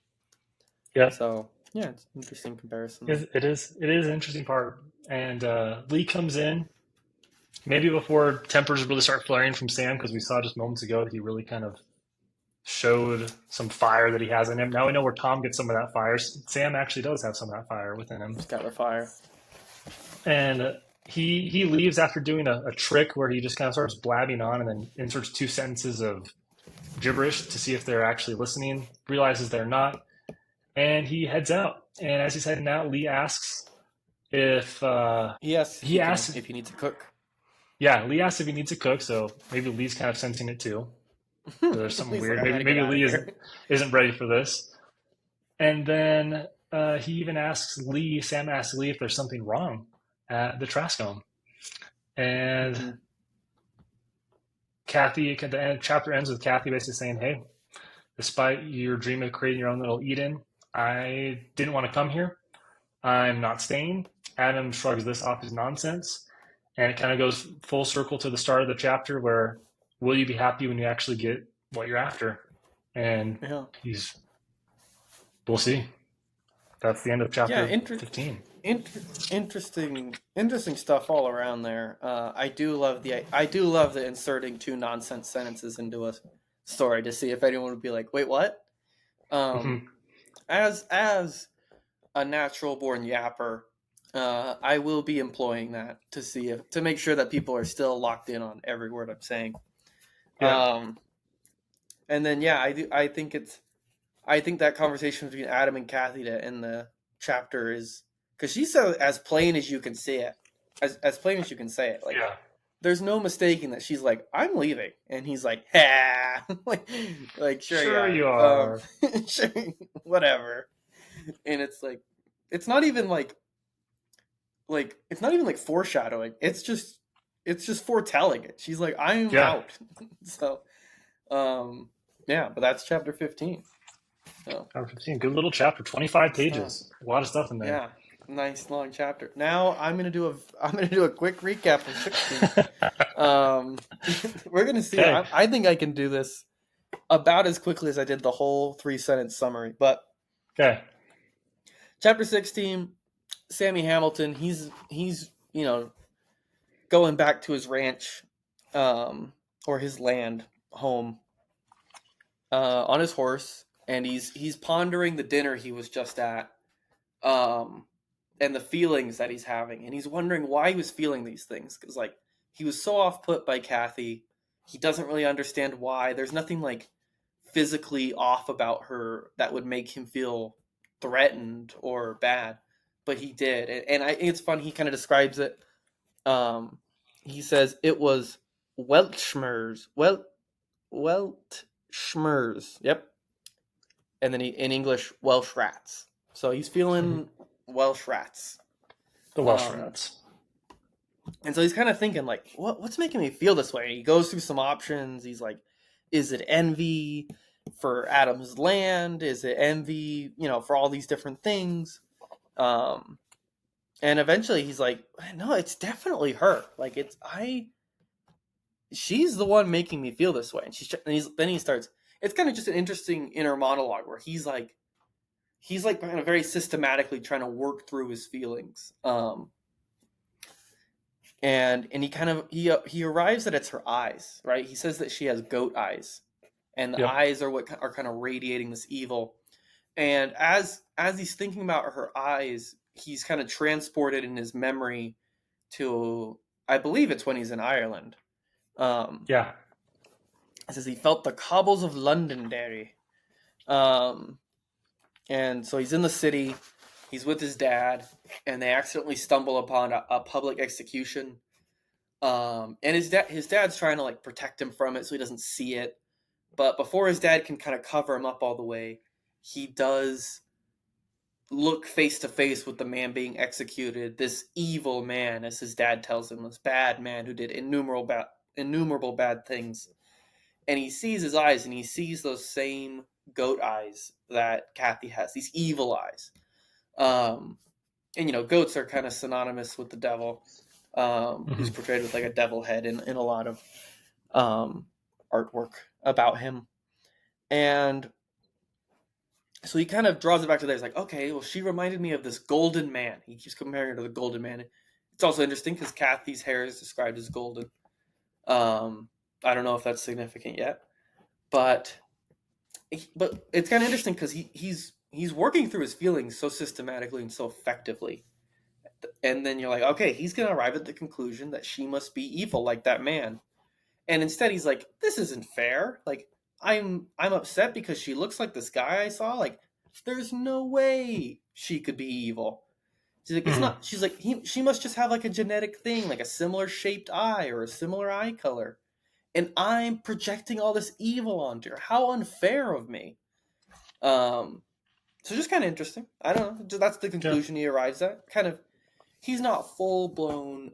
Speaker 2: Yep.
Speaker 1: So yeah, it's an interesting comparison there.
Speaker 2: It is an interesting part. And Lee comes in maybe before tempers really start flaring from Sam because we saw just moments ago that he really kind of showed some fire that he has in him. Now we know where Tom gets some of that fire. Sam actually does have some of that fire within him,
Speaker 1: He's got the fire.
Speaker 2: and he leaves after doing a trick where he just kind of starts blabbing on and then inserts two sentences of gibberish to see if they're actually listening. Realizes they're not, and he heads out. And as he's heading out, Lee asks if
Speaker 1: Yes,
Speaker 2: he asks,
Speaker 1: if he needs to cook.
Speaker 2: yeah, Lee asks if he needs to cook. So maybe Lee's kind of sensing it too. There's something
Speaker 1: He's like,
Speaker 2: weird.
Speaker 1: I
Speaker 2: Maybe
Speaker 1: gotta get
Speaker 2: maybe
Speaker 1: out of
Speaker 2: Lee
Speaker 1: here.
Speaker 2: isn't ready for this. And then he even asks Lee, Sam asks Lee if there's something wrong at the Trascombe. And
Speaker 1: Hmm.
Speaker 2: Kathy, the end, chapter ends with Kathy basically saying, hey, despite your dream of creating your own little Eden, I didn't want to come here. I'm not staying. Adam shrugs this off as nonsense. And it kind of goes full circle to the start of the chapter where will you be happy when you actually get what you're after? And
Speaker 1: Yeah,
Speaker 2: he's, we'll see. That's the end of
Speaker 1: yeah.
Speaker 2: chapter 15.
Speaker 1: Interesting stuff all around there. I do love the inserting two nonsense sentences into a story to see if anyone would be like, wait, what? Um,
Speaker 2: Mm-hmm.
Speaker 1: as a natural born yapper, I will be employing that to make sure that people are still locked in on every word I'm saying.
Speaker 2: Yeah.
Speaker 1: Um, and then yeah, I think that conversation between Adam and Kathy to end the chapter is because she said as plain as you can see it, as plain as you can say it. Like
Speaker 2: Yeah.
Speaker 1: there's no mistaking that she's like I'm leaving, and he's like, ha, like sure you
Speaker 2: Sure you
Speaker 1: are,
Speaker 2: are.
Speaker 1: sure, whatever. And it's not even it's not even like foreshadowing. It's just foretelling it. She's like, I'm
Speaker 2: Yeah.
Speaker 1: out. So um yeah, but that's chapter 15. So
Speaker 2: Chapter 15. Good little chapter. 25
Speaker 1: stuff.
Speaker 2: pages. A lot of stuff in there.
Speaker 1: Yeah. Nice long chapter. Now I'm gonna do a quick recap of 16. Um we're gonna see.
Speaker 2: Okay.
Speaker 1: I think I can do this about as quickly as I did the whole 3 sentence summary. But
Speaker 2: Okay.
Speaker 1: chapter 16, Sammy Hamilton, he's going back to his ranch, or his land home, on his horse, and he's pondering the dinner he was just at, um, and the feelings that he's having, and he's wondering why he was feeling these things, because like he was so off put by Kathy, he doesn't really understand why. There's nothing like physically off about her that would make him feel threatened or bad, but he did, and it's fun. He kind of describes it. Um, he says it was Weltschmerz, Weltschmerz. Yep, and then in English, Welsh rats. So he's
Speaker 2: Mhm.
Speaker 1: feeling Welsh rats.
Speaker 2: The Welsh
Speaker 1: Um,
Speaker 2: rats.
Speaker 1: and so he's kind of thinking like, what's making me feel this way? He goes through some options. He's like, is it envy for Adam's land? Is it envy, for all these different things? Um, and eventually he's like, no, it's definitely her. Like she's the one making me feel this way. And he starts. It's kind of just an interesting inner monologue where he's like kind of very systematically trying to work through his feelings. And he kind of he arrives that it's her eyes, right? He says that she has goat eyes, and the
Speaker 2: Yep.
Speaker 1: eyes are what are kind of radiating this evil. And as he's thinking about her eyes, he's kind of transported in his memory to, I believe it's when he's in Ireland. Um,
Speaker 2: Yeah.
Speaker 1: it says he felt the cobbles of Londonderry. Um, and so he's in the city. He's with his dad, and they accidentally stumble upon a public execution. And his dad's trying to like protect him from it so he doesn't see it. But before his dad can kind of cover him up all the way, he does look face to face with the man being executed. This evil man, as his dad tells him, this bad man who did innumerable bad things. And he sees his eyes, and he sees those same goat eyes that Kathy has. These evil eyes. Um, and goats are kind of synonymous with the devil, who's
Speaker 2: Hmm.
Speaker 1: portrayed with like a devil head in a lot of um, artwork about him. And so he kind of draws it back to there. He's like, okay, well, she reminded me of this golden man. He keeps comparing her to the golden man. It's also interesting because Kathy's hair is described as golden. Um, I don't know if that's significant yet, but it's kind of interesting because he's working through his feelings so systematically and so effectively. And then you're like, okay, he's gonna arrive at the conclusion that she must be evil like that man. And instead he's like, this isn't fair. Like I'm upset because she looks like this guy I saw. Like there's no way she could be evil. She's like, it's
Speaker 2: Hmm.
Speaker 1: not. She's like, she must just have like a genetic thing, like a similar shaped eye or a similar eye color. And I'm projecting all this evil onto her. How unfair of me. Um, so just kind of interesting. I don't know. That's the
Speaker 2: Yeah.
Speaker 1: conclusion he arrives at. Kind of, he's not full blown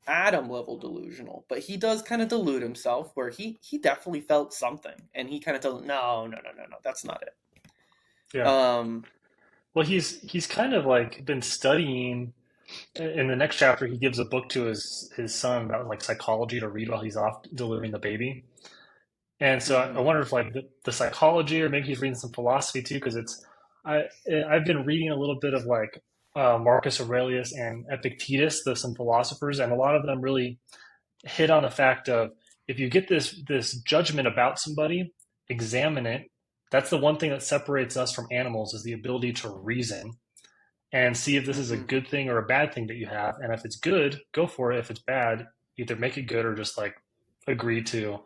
Speaker 1: Adam level delusional, but he does kind of delude himself where he definitely felt something, and he kind of told, no, that's not it.
Speaker 2: Yeah.
Speaker 1: Um,
Speaker 2: Well, he's kind of like been studying. In the next chapter, he gives a book to his son about like psychology to read while he's off delivering the baby. And so I
Speaker 1: mhm,
Speaker 2: wonder if like the psychology, or maybe he's reading some philosophy too, because I I've been reading a little bit of like Marcus Aurelius and Epictetus, some philosophers, and a lot of them really hit on the fact of, if you get this judgment about somebody, examine it. That's the one thing that separates us from animals, is the ability to reason and see if this is a
Speaker 1: mhm.
Speaker 2: good thing or a bad thing that you have. And if it's good, go for it. If it's bad, either make it good or just like agree to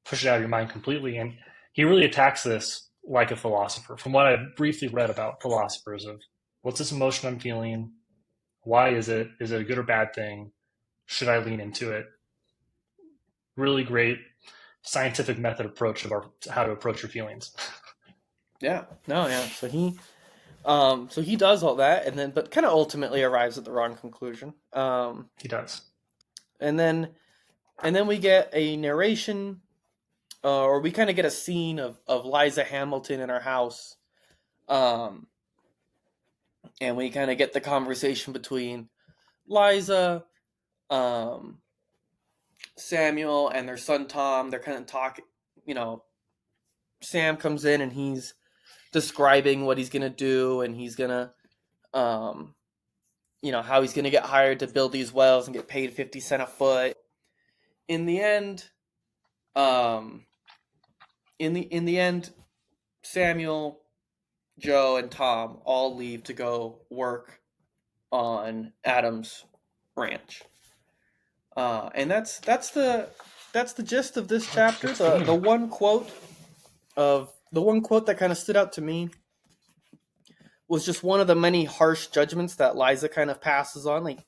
Speaker 2: push it out of your mind completely. And he really attacks this like a philosopher. From what I've briefly read about philosophers, of what's this emotion I'm feeling? Why is it? Is it a good or bad thing? Should I lean into it? Really great scientific method approach of how to approach your feelings.
Speaker 1: Yeah, no, yeah. So So he does all that, and then but kind of ultimately arrives at the wrong conclusion.
Speaker 2: He does.
Speaker 1: And then we get a narration, or we kind of get a scene of Liza Hamilton in her house, um, and we kind of get the conversation between Liza, um, Samuel, and their son Tom. They're kind of talking. You know, Sam comes in and he's describing what he's gonna do, and he's gonna, um, how he's gonna get hired to build these wells and get paid 50 cents a foot. In the end, um, in the end, Samuel, Joe, and Tom all leave to go work on Adam's ranch. And that's the gist of this
Speaker 2: March
Speaker 1: chapter. The
Speaker 2: 16.
Speaker 1: the one quote that kind of stood out to me was just one of the many harsh judgments that Liza kind of passes on. Like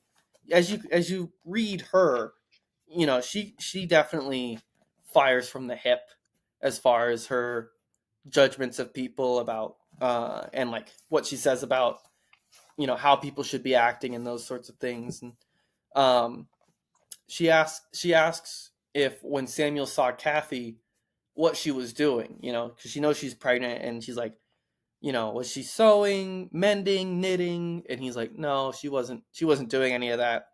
Speaker 1: as you read her, she definitely fires from the hip as far as her judgments of people about and like what she says about how people should be acting and those sorts of things. And um, she asks if when Samuel saw Kathy, what she was doing, because she knows she's pregnant, and she's like, was she sewing, mending, knitting? And he's like, no, she wasn't doing any of that.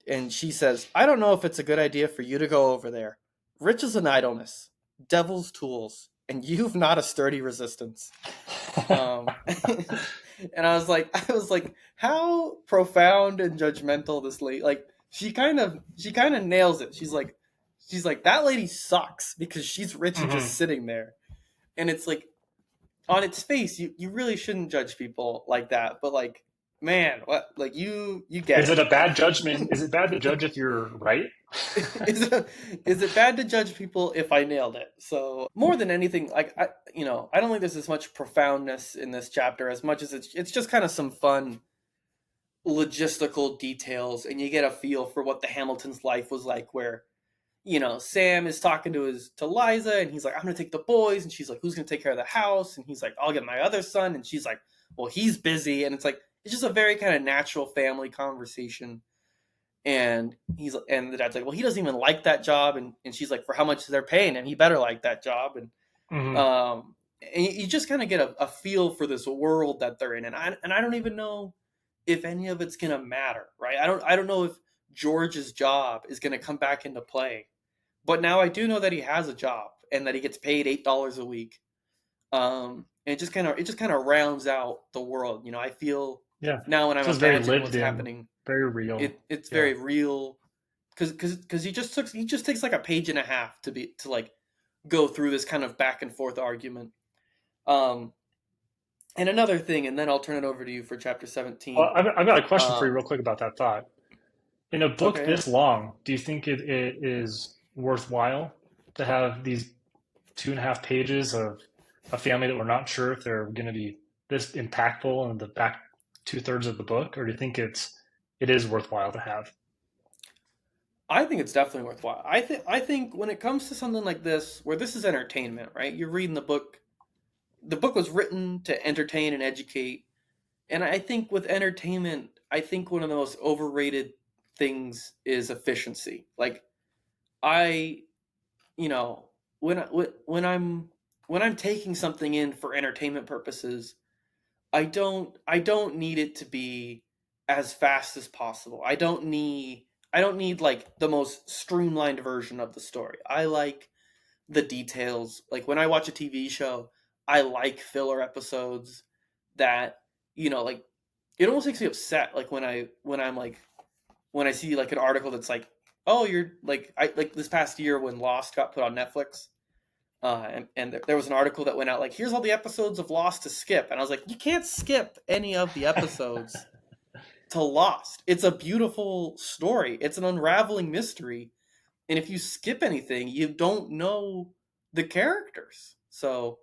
Speaker 1: And she says, I don't know if it's a good idea for you to go over there. Riches and idleness, devil's tools, and you've not a sturdy resistance. And I was like, how profound and judgmental this lady. Like she kind of nails it. She's like that lady sucks because she's rich and just
Speaker 2: Hmm.
Speaker 1: sitting there. And it's like on its face, you really shouldn't judge people like that. But like, man, what like you get
Speaker 2: Is it
Speaker 1: it.
Speaker 2: a bad judgment? Is it bad to judge if you're right?
Speaker 1: Is it bad to judge people if I nailed it? So more than anything, like I don't think there's as much profoundness in this chapter as much as it's just kind of some fun logistical details, and you get a feel for what the Hamilton's life was like, where Sam is talking to Liza, and he's like, I'm gonna take the boys, and she's like, who's gonna take care of the house? And he's like, I'll get my other son, and she's like, well, he's busy. And it's just a very kind of natural family conversation. And the dad's like, well, he doesn't even like that job. And she's like, for how much they're paying him, he better like that job.
Speaker 2: Hmm.
Speaker 1: And you just kind of get a feel for this world that they're in. And I don't even know if any of it's gonna matter, right? I don't know if George's job is gonna come back into play. But now I do know that he has a job and that he gets paid $8 a week. And it just kind of rounds out the world. I feel
Speaker 2: Yeah.
Speaker 1: now when I'm
Speaker 2: Feels very
Speaker 1: imagining
Speaker 2: lived
Speaker 1: what's
Speaker 2: in,
Speaker 1: happening,
Speaker 2: very real.
Speaker 1: it's
Speaker 2: Yeah.
Speaker 1: very real. Because he just takes like a page and a half to like go through this kind of back and forth argument. Um, and another thing, and then I'll turn it over to you for chapter
Speaker 2: Well,
Speaker 1: 17.
Speaker 2: I've got a question for you
Speaker 1: Um,
Speaker 2: real quick about that thought. In a book
Speaker 1: okay, yeah.
Speaker 2: this long, do you think it is worthwhile to have these 2.5 pages of a family that we're not sure if they're going to be this impactful in the back 2/3 of the book, or do you think it is worthwhile to have?
Speaker 1: I think it's definitely worthwhile. I think when it comes to something like this, where this is entertainment, right? You're reading the book. The book was written to entertain and educate. And I think with entertainment, I think one of the most overrated things is efficiency. Like I, you know, when I'm taking something in for entertainment purposes, I don't need it to be as fast as possible. I don't need like the most streamlined version of the story. I like the details. Like when I watch a TV show, I like filler episodes that, like it almost makes me upset like when I see like an article that's like, "Oh, you're like I like this past year when Lost got put on Netflix." And there was an article that went out like, here's all the episodes of Lost to skip. And I was like, you can't skip any of the episodes to Lost. It's a beautiful story. It's an unraveling mystery. And if you skip anything, you don't know the characters. So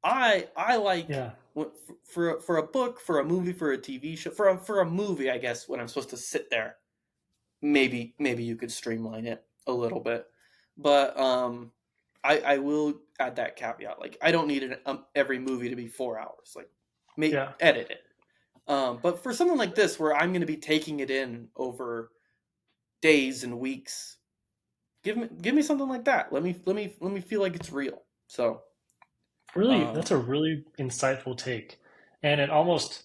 Speaker 1: I like
Speaker 2: Yeah.
Speaker 1: for a book, for a movie, for a TV show, for a movie, I guess when I'm supposed to sit there, maybe you could streamline it a little bit. But I will add that caveat. Like I don't need every movie to be 4 hours. Like make
Speaker 2: Yeah.
Speaker 1: edit it. But for something like this, where I'm going to be taking it in over days and weeks, give me something like that. Let me feel like it's real. So,
Speaker 2: Really, that's
Speaker 1: um,
Speaker 2: a really insightful take. And it almost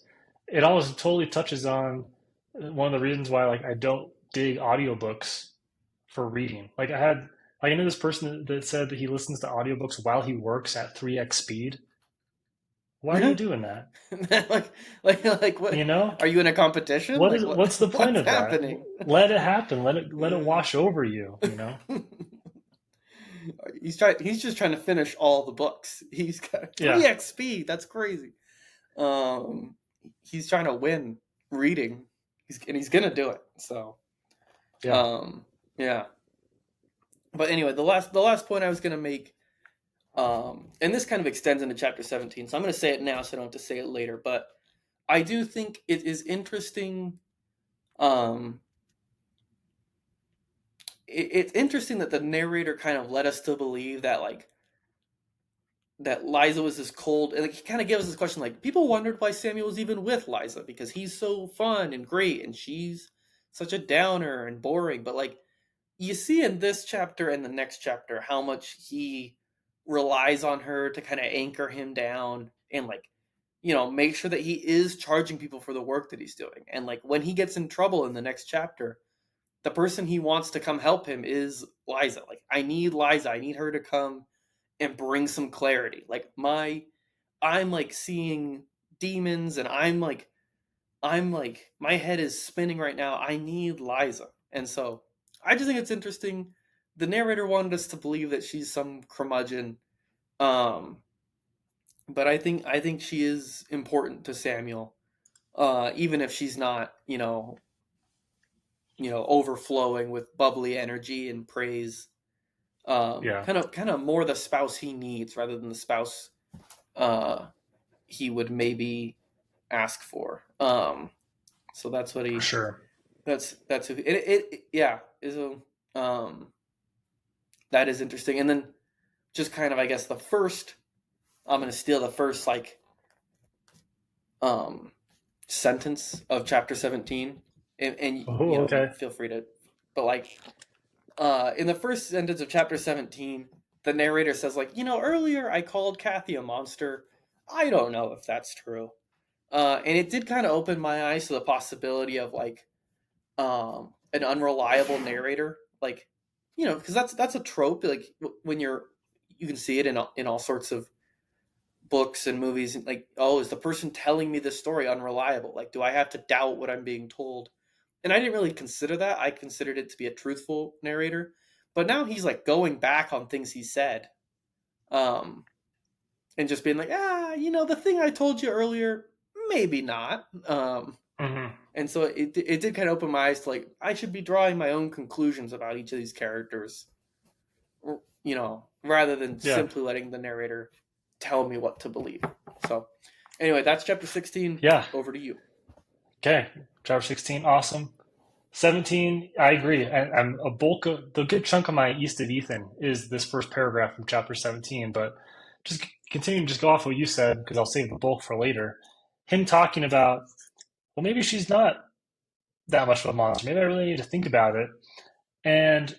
Speaker 2: totally touches on one of the reasons why like I don't dig audiobooks for reading. Like I know this person that said that he listens to audiobooks while he works at 3x speed. Why are you doing that?
Speaker 1: like like
Speaker 2: You
Speaker 1: what?
Speaker 2: know?
Speaker 1: Are you in a competition?
Speaker 2: What
Speaker 1: Like
Speaker 2: is
Speaker 1: what?
Speaker 2: what's the point
Speaker 1: What's
Speaker 2: of that?
Speaker 1: happening?
Speaker 2: Let it happen. Let it wash over you, you know?
Speaker 1: He's just trying to finish all the books. He's got three
Speaker 2: Yeah.
Speaker 1: x speed. That's crazy. Um, he's trying to win reading. He's gonna do it. So,
Speaker 2: Yeah.
Speaker 1: um, yeah. But anyway, the last point I was gonna make, and this kind of extends into chapter 17. So I'm gonna say it now, so I don't have to say it later. But I do think it is interesting. Um, it's interesting that the narrator kind of led us to believe that that Liza was this cold, and like, he kind of gave us this question like people wondered why Samuel was even with Liza because he's so fun and great and she's such a downer and boring. But like you see in this chapter and the next chapter how much he relies on her to kind of anchor him down and like make sure that he is charging people for the work that he's doing. And like when he gets in trouble in the next chapter, the person he wants to come help him is Liza. Like I need Liza, I need her to come and bring some clarity. Like I'm like seeing demons and I'm like my head is spinning right now. I need Liza. And so I just think it's interesting. The narrator wanted us to believe that she's some curmudgeon. Um but I think she is important to Samuel. Even if she's not, overflowing with bubbly energy and praise.
Speaker 2: Yeah.
Speaker 1: Kind of more the spouse he needs rather than the spouse uh he would maybe ask for. So that's what
Speaker 2: For
Speaker 1: he.
Speaker 2: sure.
Speaker 1: That's who. Yeah is a that is interesting. And then just kind of I guess the first. I'm gonna steal the first like um sentence of chapter 17, and
Speaker 2: Oh, okay.
Speaker 1: feel free to, but like in the first sentence of chapter 17, the narrator says like earlier I called Kathy a monster. I don't know if that's true. And it did kind of open my eyes to the possibility of like an unreliable narrator, like because that's a trope. Like when you can see it in all sorts of books and movies. Like, oh, is the person telling me this story unreliable? Like, do I have to doubt what I'm being told? And I didn't really consider that. I considered it to be a truthful narrator. But now he's like going back on things he said, um, and just being like, the thing I told you earlier, maybe not.
Speaker 2: Hmm.
Speaker 1: And so it did kind of open my eyes to like I should be drawing my own conclusions about each of these characters, rather than
Speaker 2: Yeah.
Speaker 1: simply letting the narrator tell me what to believe. So anyway, that's chapter 16.
Speaker 2: Yeah.
Speaker 1: Over to you.
Speaker 2: Okay. Chapter 16, awesome. 17, I agree. And a bulk of the good chunk of my East of Ethan is this first paragraph from chapter 17. But just continuing to just go off what you said, because I'll save the bulk for later. Him talking about, well, maybe she's not that much of a monster. Maybe I really need to think about it. And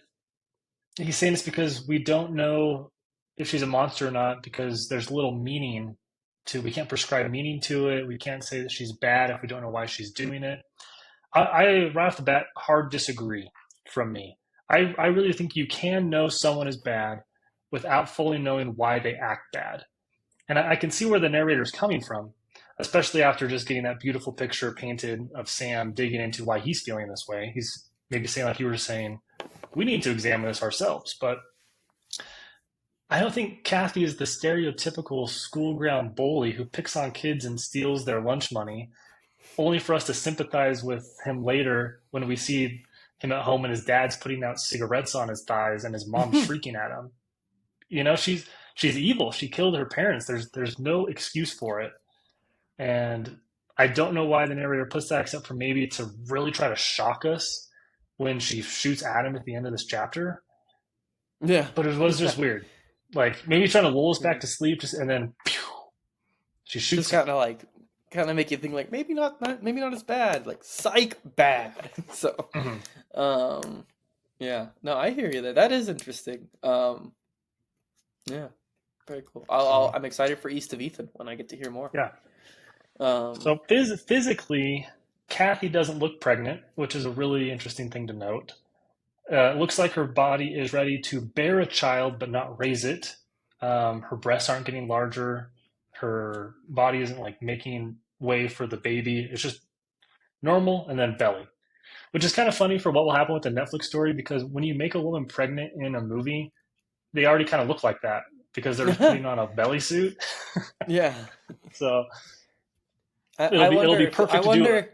Speaker 2: he's saying this because we don't know if she's a monster or not because there's little meaning to, we can't prescribe meaning to it. We can't say that she's bad if we don't know why she's doing it. Right off the bat, hard disagree from me. I really think you can know someone is bad without fully knowing why they act bad. And I can see where the narrator is coming from, especially after just getting that beautiful picture painted of Sam digging into why he's feeling this way. He's maybe saying, like you were saying, we need to examine this ourselves. But I don't think Kathy is the stereotypical school ground bully who picks on kids and steals their lunch money only for us to sympathize with him later when we see him at home and his dad's putting out cigarettes on his thighs and his mom's shrieking at him. She's evil. She killed her parents. There's no excuse for it. And I don't know why the narrator puts that except for maybe to really try to shock us when she shoots at him at the end of this chapter.
Speaker 1: Yeah.
Speaker 2: But it was
Speaker 1: Yeah.
Speaker 2: just weird. Like maybe trying to lull us
Speaker 1: Yeah.
Speaker 2: back to sleep just and then pew, she
Speaker 1: Just
Speaker 2: shoots him.
Speaker 1: kind of like kind of make you think like maybe not as bad. Like psych bad. So,
Speaker 2: Mhm.
Speaker 1: um, yeah, no, I hear you there. That is interesting. Yeah, very cool.
Speaker 2: So
Speaker 1: I'm excited for East of Ethan when I get to hear more.
Speaker 2: yeah.
Speaker 1: Um,
Speaker 2: So physically, Kathy doesn't look pregnant, which is a really interesting thing to note. It looks like her body is ready to bear a child but not raise it. Her breasts aren't getting larger. Her body isn't like making way for the baby. It's just normal and then belly, which is kind of funny for what will happen with the Netflix story because when you make a woman pregnant in a movie, they already kind of look like that because they're just putting on a belly suit.
Speaker 1: yeah,
Speaker 2: So
Speaker 1: I
Speaker 2: it'll
Speaker 1: wonder
Speaker 2: be
Speaker 1: if I
Speaker 2: perfect to do it.
Speaker 1: wonder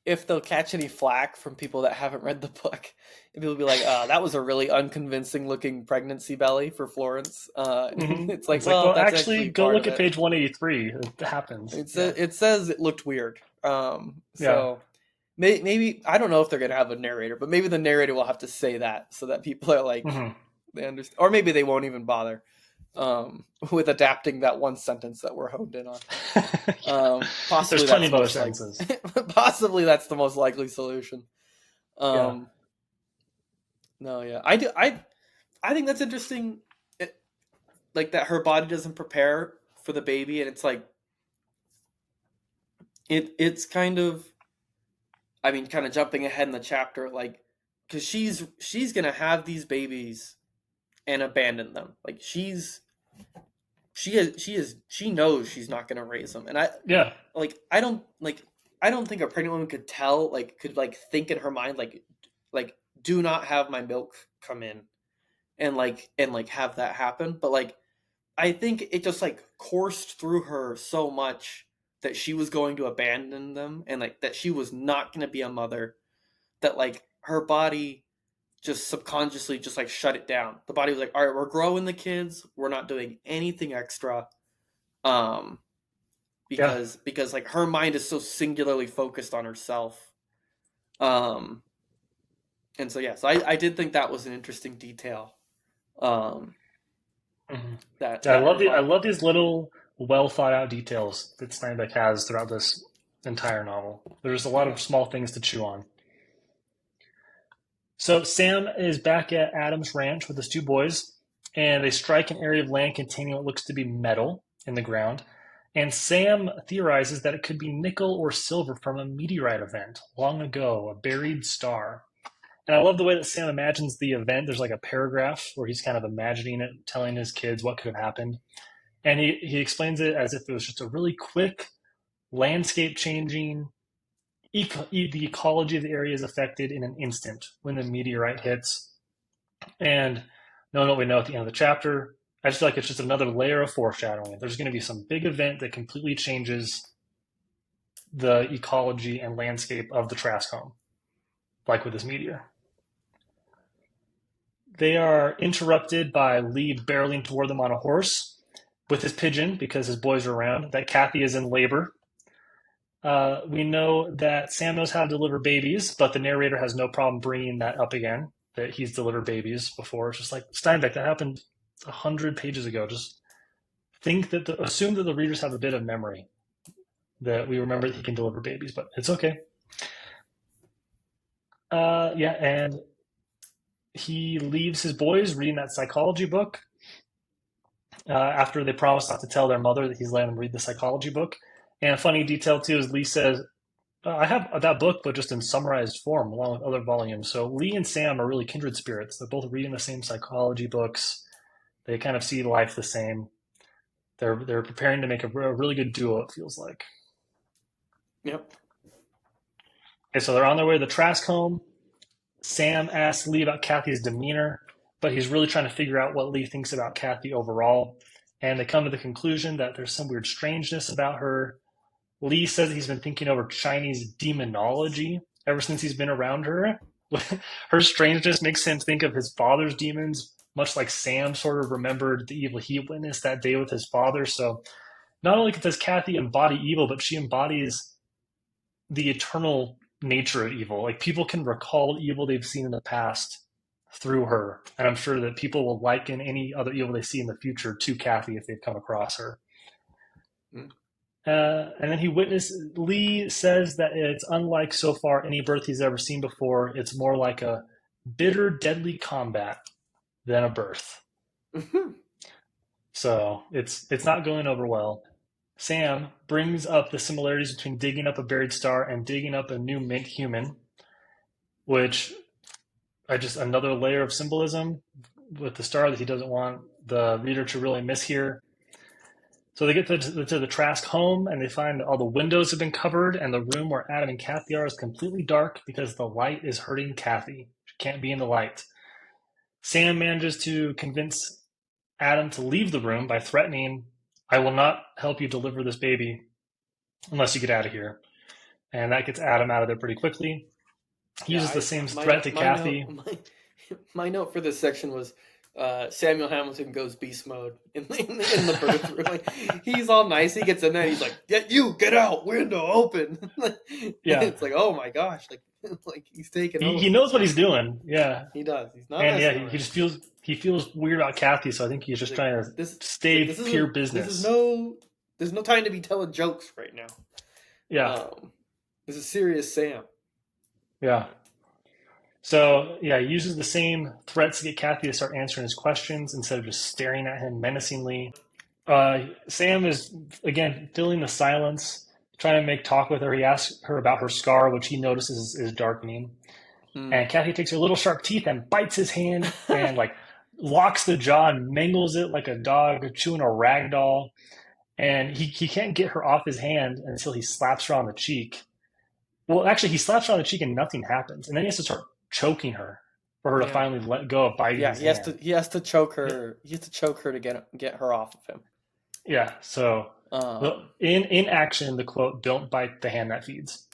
Speaker 1: if they'll catch any flack from people that haven't read the book. And people will be like, that was a really unconvincing looking pregnancy belly for Florence." It's like,
Speaker 2: It's like,
Speaker 1: well,
Speaker 2: well,
Speaker 1: that's
Speaker 2: actually,
Speaker 1: actually
Speaker 2: go
Speaker 1: part
Speaker 2: look
Speaker 1: of
Speaker 2: at
Speaker 1: it.
Speaker 2: page 183. It happens. Yeah,
Speaker 1: It says it looked weird.
Speaker 2: yeah.
Speaker 1: So maybe I don't know if they're gonna have a narrator, but maybe the narrator will have to say that so that people are like
Speaker 2: hmm
Speaker 1: they understand, or maybe they won't even bother with adapting that one sentence that we're honed in on.
Speaker 2: There's
Speaker 1: Possibly
Speaker 2: plenty
Speaker 1: that's
Speaker 2: of other
Speaker 1: most like
Speaker 2: sentences.
Speaker 1: possibly that's the most likely solution.
Speaker 2: Yeah,
Speaker 1: Um, no, yeah, I think that's interesting. It, like that her body doesn't prepare for the baby, and it's like it's kind of I mean, kind of jumping ahead in the chapter, like because she's gonna have these babies and abandon them. Like she knows she's not gonna raise them, and
Speaker 2: yeah,
Speaker 1: I don't think a pregnant woman could tell could think in her mind like do not have my milk come in and have that happen. But like I think it just like coursed through her so much that she was going to abandon them and like that she was not going to be a mother, that like her body just subconsciously just like shut it down. The body was like, all right, we're growing the kids, we're not doing anything extra. um
Speaker 2: yeah.
Speaker 1: because like her mind is so singularly focused on herself. um and so yes, I did think that was an interesting detail. um
Speaker 2: hmm I
Speaker 1: that
Speaker 2: love
Speaker 1: her
Speaker 2: the I
Speaker 1: body.
Speaker 2: love these little well thought out details that Steinbeck has throughout this entire novel. There's a lot
Speaker 1: Yeah.
Speaker 2: of small things to chew on. So Sam is back at Adam's ranch with his two boys, and they strike an area of land containing what looks to be metal in the ground. And Sam theorizes that it could be nickel or silver from a meteorite event long ago, a buried star. And I love the way that Sam imagines the event. There's like a paragraph where he's kind of imagining it, telling his kids what could have happened. And he explains it as if it was just a really quick, landscape changing, the ecology of the area is affected in an instant when the meteorite hits. And knowing what we know at the end of the chapter, I just feel like it's just another layer of foreshadowing. There's going to be some big event that completely changes the ecology and landscape of the Trask home, like with this meteor. They are interrupted by Lee barreling toward them on a horse with his pigeon because his boys are around, that Kathy is in labor. We know that Sam knows how to deliver babies, but the narrator has no problem bringing that up again, that he's delivered babies before. It's just like Steinbeck, that happened 100 pages ago. Just assume that the readers have a bit of memory, that we remember that he can deliver babies, but it's okay. Yeah, and he leaves his boys reading that psychology book after they promise not to tell their mother that he's letting them read the psychology book. And a funny detail too is Lee says, I have that book, but just in summarized form, along with other volumes. So Lee and Sam are really kindred spirits. They're both reading the same psychology books. They kind of see life the same. They're preparing to make a really good duo. It feels like.
Speaker 1: Yep.
Speaker 2: Okay, so they're on their way to the Trask home. Sam asks Lee about Kathy's demeanor, but he's really trying to figure out what Lee thinks about Kathy overall. And they come to the conclusion that there's some weird strangeness about her. Lee says that he's been thinking over Chinese demonology ever since he's been around her. Her strangeness makes him think of his father's demons, much like Sam sort of remembered the evil he witnessed that day with his father. So not only does Kathy embody evil, but she embodies the eternal nature of evil. Like people can recall evil they've seen in the past through her. And I'm sure that people will liken any other evil they see in the future to Kathy if they've come across her.
Speaker 1: Mm.
Speaker 2: And then Lee says that it's unlike so far any birth he's ever seen before. It's more like a bitter, deadly combat than a birth.
Speaker 1: Mhm.
Speaker 2: So it's not going over well. Sam brings up the similarities between digging up a buried star and digging up a new mint human, which I just another layer of symbolism with the star that he doesn't want the reader to really miss here. So they get to the Trask home and they find all the windows have been covered and the room where Adam and Kathy are is completely dark because the light is hurting Kathy. She can't be in the light. Sam manages to convince Adam to leave the room by threatening, I will not help you deliver this baby unless you get out of here. And that gets Adam out of there pretty quickly. He
Speaker 1: Yeah,
Speaker 2: uses the
Speaker 1: I
Speaker 2: same
Speaker 1: my
Speaker 2: threat to
Speaker 1: my note
Speaker 2: Kathy.
Speaker 1: my note for this section was Samuel Hamilton goes beast mode in the birth room. Like, he's all nice. He gets in there. He's like, "Get you, get out, window open."
Speaker 2: Yeah,
Speaker 1: It's like, oh my gosh, like like he's taking
Speaker 2: he
Speaker 1: over.
Speaker 2: knows what he's doing. Yeah,
Speaker 1: He does. He's not
Speaker 2: and yeah,
Speaker 1: messing
Speaker 2: he
Speaker 1: around.
Speaker 2: just feels weird about Kathy. So I think he's
Speaker 1: He's
Speaker 2: just
Speaker 1: like,
Speaker 2: trying to
Speaker 1: he's like,
Speaker 2: stay pure
Speaker 1: this is
Speaker 2: business.
Speaker 1: no, there's no time to be telling jokes right now.
Speaker 2: Yeah,
Speaker 1: Um, this is serious, Sam.
Speaker 2: yeah. So yeah, he uses the same threats to get Kathy to start answering his questions instead of just staring at him menacingly. Sam is again filling the silence, trying to make talk with her. He asks her about her scar, which he notices is darkening.
Speaker 1: Mm.
Speaker 2: And Kathy takes her little sharp teeth and bites his hand and like locks the jaw and mangles it like a dog chewing a rag doll. And he can't get her off his hand until he slaps her on the cheek. Well, actually, he slaps her on the cheek and nothing happens. And then he has to start choking her for her to
Speaker 1: Yeah.
Speaker 2: finally let go of biting
Speaker 1: Yeah,
Speaker 2: his hand.
Speaker 1: he has to choke her. He has to choke her to get her off of him.
Speaker 2: Yeah. So
Speaker 1: Um,
Speaker 2: in action, the quote, "Don't bite the hand that feeds,"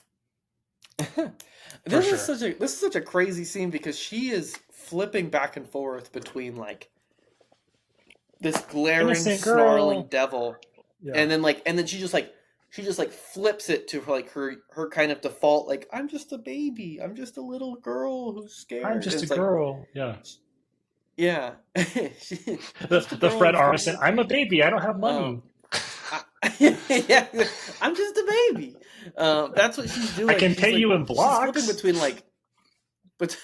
Speaker 2: for sure.
Speaker 1: this is such a crazy scene because she is flipping back and forth between like this glaring
Speaker 2: Innocent
Speaker 1: snarling
Speaker 2: girl.
Speaker 1: devil,
Speaker 2: Yeah.
Speaker 1: and then she just like flips it to like her kind of default, like, I'm just a baby, I'm just a little girl who's
Speaker 2: I'm
Speaker 1: scared. And
Speaker 2: just a
Speaker 1: it's like,
Speaker 2: girl. Yeah.
Speaker 1: yeah, just a
Speaker 2: The
Speaker 1: girl
Speaker 2: Fred
Speaker 1: who's
Speaker 2: Armisen.
Speaker 1: scared.
Speaker 2: I'm a baby. I don't have
Speaker 1: Um,
Speaker 2: money.
Speaker 1: I, yeah, I'm just a baby. That's what she's
Speaker 2: I
Speaker 1: doing.
Speaker 2: can pay you in
Speaker 1: She's flipping
Speaker 2: blocks.
Speaker 1: between like, but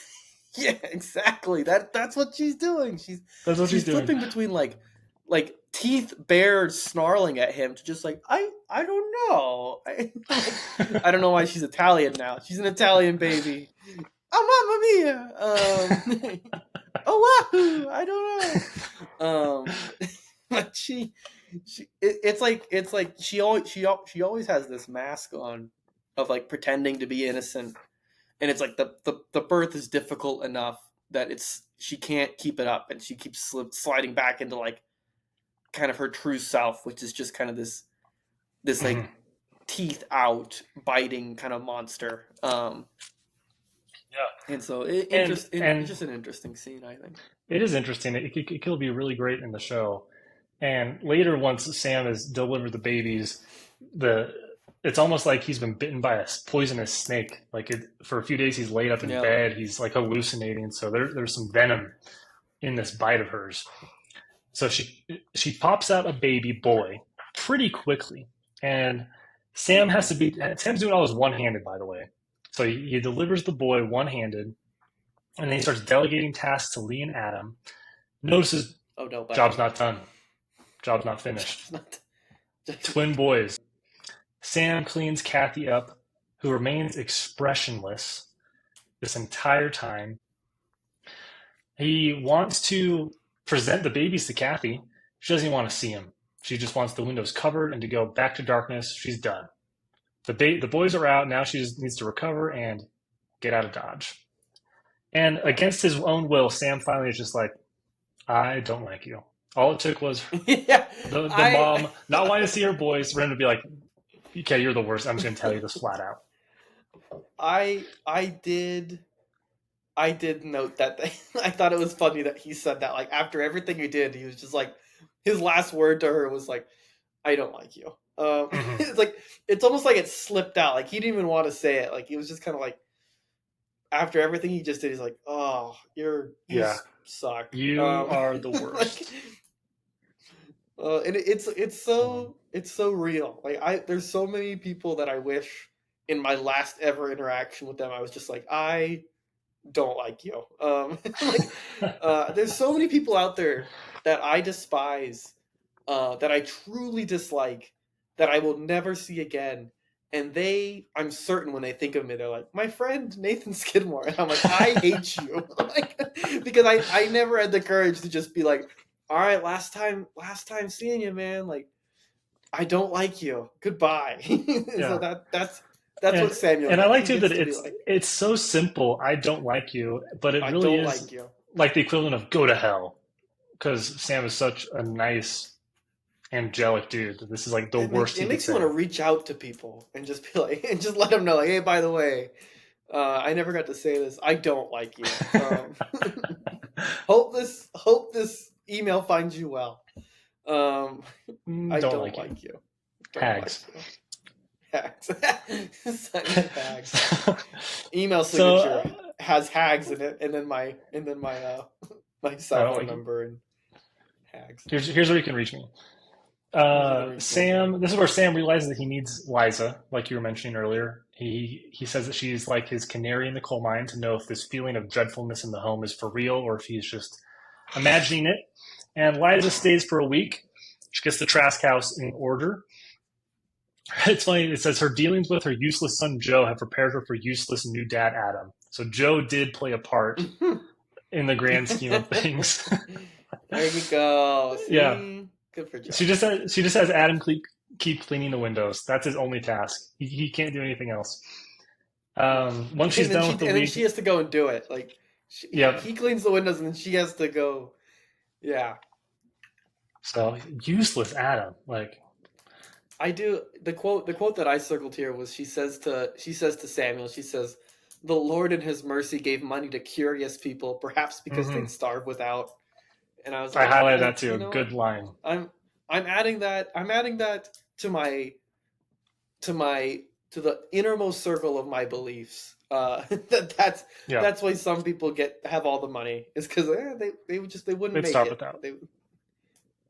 Speaker 1: yeah, exactly. That's what she's doing.
Speaker 2: That's what she's
Speaker 1: She's
Speaker 2: doing.
Speaker 1: flipping between like teeth bared snarling at him to just like, I don't know. Like, I don't know why she's Italian now. She's an Italian baby. Oh, mamma mia. Oh wow, I don't know. But it's like she always has this mask on of like pretending to be innocent, and it's like the birth is difficult enough that it's she can't keep it up, and she keeps sliding back into like kind of her true self, which is just kind of this
Speaker 2: Mhm.
Speaker 1: like teeth out biting kind of monster.
Speaker 2: Yeah.
Speaker 1: And so it's
Speaker 2: And
Speaker 1: just an interesting scene, I think.
Speaker 2: it is interesting. It could be really great in the show. And later, once Sam has delivered the babies, the it's almost like he's been bitten by a poisonous snake. Like for a few days, he's laid up in
Speaker 1: Yeah.
Speaker 2: bed. He's like hallucinating. So there's some venom in this bite of hers. So she pops out a baby boy pretty quickly, and Sam's doing all this one handed, by the way. So he delivers the boy one handed, and then he starts delegating tasks to Lee and Adam. Notices
Speaker 1: Oh no,
Speaker 2: job's
Speaker 1: bad.
Speaker 2: not done, job's not finished.
Speaker 1: It's not.
Speaker 2: Twin boys. Sam cleans Kathy up, who remains expressionless this entire time. He wants to present the babies to Kathy. She doesn't even want to see him. She just wants the windows covered and to go back to darkness. She's done. The boys are out. Now she just needs to recover and get out of Dodge. And against his own will, Sam finally is just like, I don't like you. All it took was
Speaker 1: Yeah,
Speaker 2: the
Speaker 1: I
Speaker 2: mom not wanting to see her boys for him to be like, okay, you're the worst. I'm just going to tell you this flat out.
Speaker 1: I did note that thing. I thought it was funny that he said that. Like, after everything he did, he was just like, his last word to her was like, "I don't like you."
Speaker 2: Mm-hmm.
Speaker 1: It's like, it's almost like it slipped out. Like, he didn't even want to say it. Like, he was just kind of like, after everything he just did, he's like, "Oh, you
Speaker 2: Yeah.
Speaker 1: suck."
Speaker 2: You are the
Speaker 1: Like,
Speaker 2: worst.
Speaker 1: And it's so real. Like there's so many people that I wish in my last ever interaction with them I was just like, I don't like you. Like, there's so many people out there that I despise, that I truly dislike, that I will never see again. And I'm certain when they think of me, they're like, my friend Nathan Skidmore. And I'm like, I hate you. Like, because I never had the courage to just be like, all right, last time seeing you, man. Like, I don't like you. Goodbye. So
Speaker 2: Yeah.
Speaker 1: that's what
Speaker 2: And
Speaker 1: Samuel
Speaker 2: and I
Speaker 1: gets.
Speaker 2: like
Speaker 1: He
Speaker 2: too
Speaker 1: gets
Speaker 2: that
Speaker 1: to be
Speaker 2: it's
Speaker 1: like,
Speaker 2: it's so simple. I don't like you, but it
Speaker 1: I
Speaker 2: really
Speaker 1: don't
Speaker 2: is
Speaker 1: like you.
Speaker 2: like the equivalent of go to hell because Sam is such a nice, angelic dude. This is like the worst he
Speaker 1: It
Speaker 2: could
Speaker 1: makes you want to
Speaker 2: say.
Speaker 1: reach out to people and just be like, and just let them know, like, hey, by the way, I never got to say this. I don't like you. Hope this email finds you well. Um, I
Speaker 2: Don't
Speaker 1: don't
Speaker 2: like you.
Speaker 1: like you. Don't like
Speaker 2: Hags.
Speaker 1: you. Hags. Simon Hags. Email
Speaker 2: so
Speaker 1: signature has Hags in it, and then my my
Speaker 2: I
Speaker 1: cell
Speaker 2: don't
Speaker 1: phone
Speaker 2: like you.
Speaker 1: number and Hags.
Speaker 2: Here's where you can reach me.
Speaker 1: Here's you can reach me.
Speaker 2: Sam, this is where Sam realizes that he needs Liza, like you were mentioning earlier. He says that she's like his canary in the coal mine to know if this feeling of dreadfulness in the home is for real or if he's just imagining it. And Liza stays for a week. She gets the trash house in order. It's funny. It says her dealings with her useless son Joe have prepared her for useless new dad Adam. So Joe did play a part in the grand scheme of things.
Speaker 1: There you go.
Speaker 2: Yeah,
Speaker 1: See, good for Joe.
Speaker 2: she just has Adam keep cleaning the windows. That's his only task. He can't do anything else. Once she's done with the
Speaker 1: And then
Speaker 2: week,
Speaker 1: she has to go and do it. Like
Speaker 2: yep.
Speaker 1: he cleans the windows, and then she has to go. Yeah,
Speaker 2: So useless Adam. Like,
Speaker 1: I do. The quote that I circled here was she says to Samuel, she says, "The Lord in His mercy gave money to curious people, perhaps because they'd
Speaker 2: hmm
Speaker 1: starve without." And I was
Speaker 2: I
Speaker 1: like,
Speaker 2: highlighted that too.
Speaker 1: you know
Speaker 2: Good
Speaker 1: what?
Speaker 2: line.
Speaker 1: I'm I'm adding that. I'm adding that to my to the innermost circle of my beliefs.
Speaker 2: Yeah,
Speaker 1: That's why some people have all the money. Is because they wouldn't
Speaker 2: they'd
Speaker 1: make
Speaker 2: start
Speaker 1: it.
Speaker 2: without.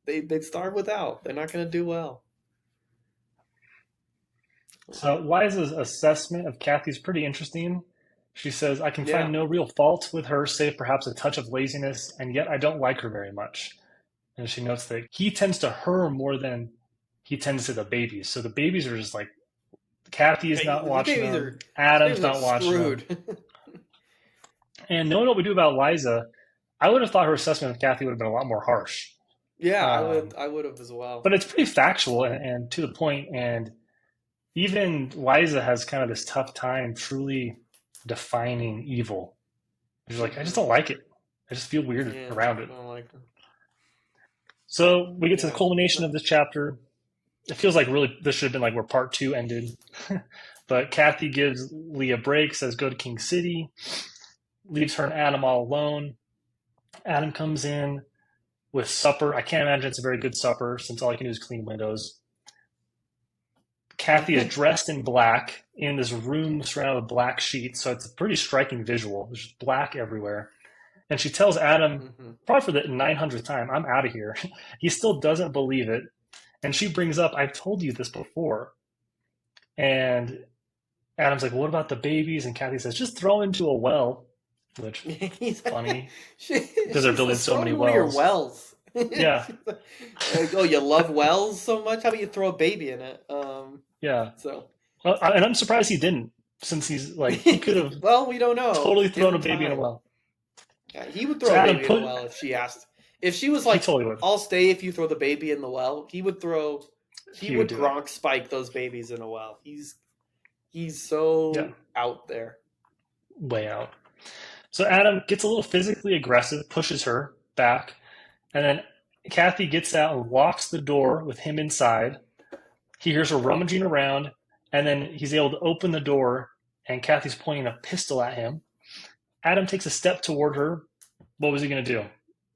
Speaker 1: They'd starve without. They're not going to do well.
Speaker 2: So Liza's assessment of Kathy is pretty interesting. She says, I can find
Speaker 1: Yeah.
Speaker 2: no real fault with her, save perhaps a touch of laziness, and yet I don't like her very much. And she notes that he tends to her more than he tends to the babies. So the babies are just like, Kathy is not watching them,
Speaker 1: These
Speaker 2: Adam's
Speaker 1: babies are
Speaker 2: not watching them.
Speaker 1: screwed.
Speaker 2: And knowing what we do about Liza, I would have thought her assessment of Kathy would have been a lot more harsh.
Speaker 1: Yeah,
Speaker 2: Um,
Speaker 1: I would have as well.
Speaker 2: but it's pretty factual and to the point, and even Liza has kind of this tough time truly defining evil. She's like, I just
Speaker 1: Hmm.
Speaker 2: don't like it. I just feel weird
Speaker 1: Yeah,
Speaker 2: around
Speaker 1: I
Speaker 2: it.
Speaker 1: don't like them.
Speaker 2: So we get to the
Speaker 1: Yeah.
Speaker 2: culmination of this chapter. It feels like really this should have been like where part two ended. But Kathy gives Lee a break, says go to King City, leaves her and Adam all alone. Adam comes in with supper. I can't imagine it's a very good supper since all I can do is clean windows. Kathy is dressed in black in this room surrounded with black sheets, so it's a pretty striking visual. There's just black everywhere. And she tells Adam,
Speaker 1: Hmm.
Speaker 2: probably for the 900th time, I'm out of here. He still doesn't believe it. And she brings up, I've told you this before. And Adam's like, what about the babies? And Kathy says, just throw into a well, which
Speaker 1: He's
Speaker 2: funny because they're
Speaker 1: she
Speaker 2: building
Speaker 1: says,
Speaker 2: so
Speaker 1: throw
Speaker 2: many
Speaker 1: in one of your
Speaker 2: wells.
Speaker 1: wells.
Speaker 2: Yeah,
Speaker 1: Like, oh, you love wells so much? How about you throw a baby in it?
Speaker 2: yeah.
Speaker 1: So,
Speaker 2: Well, and I'm surprised he didn't, since he's like, he could have
Speaker 1: well, we don't know.
Speaker 2: totally thrown a
Speaker 1: Given
Speaker 2: baby in a
Speaker 1: time,
Speaker 2: well.
Speaker 1: yeah, he would
Speaker 2: So
Speaker 1: throw a
Speaker 2: Adam
Speaker 1: baby in a
Speaker 2: put,
Speaker 1: well if she asked. If she was
Speaker 2: he
Speaker 1: like,
Speaker 2: totally would.
Speaker 1: "I'll stay if you throw the baby in the well," he would throw. He
Speaker 2: He would
Speaker 1: would
Speaker 2: do it.
Speaker 1: Gronk spike those babies in a well. He's
Speaker 2: Yeah,
Speaker 1: so out there.
Speaker 2: way out. So Adam gets a little physically aggressive, pushes her back, and then Kathy gets out and locks the door with him inside. He hears her rummaging around, and then he's able to open the door, and Kathy's pointing a pistol at him. Adam takes a step toward her. What was he going to do?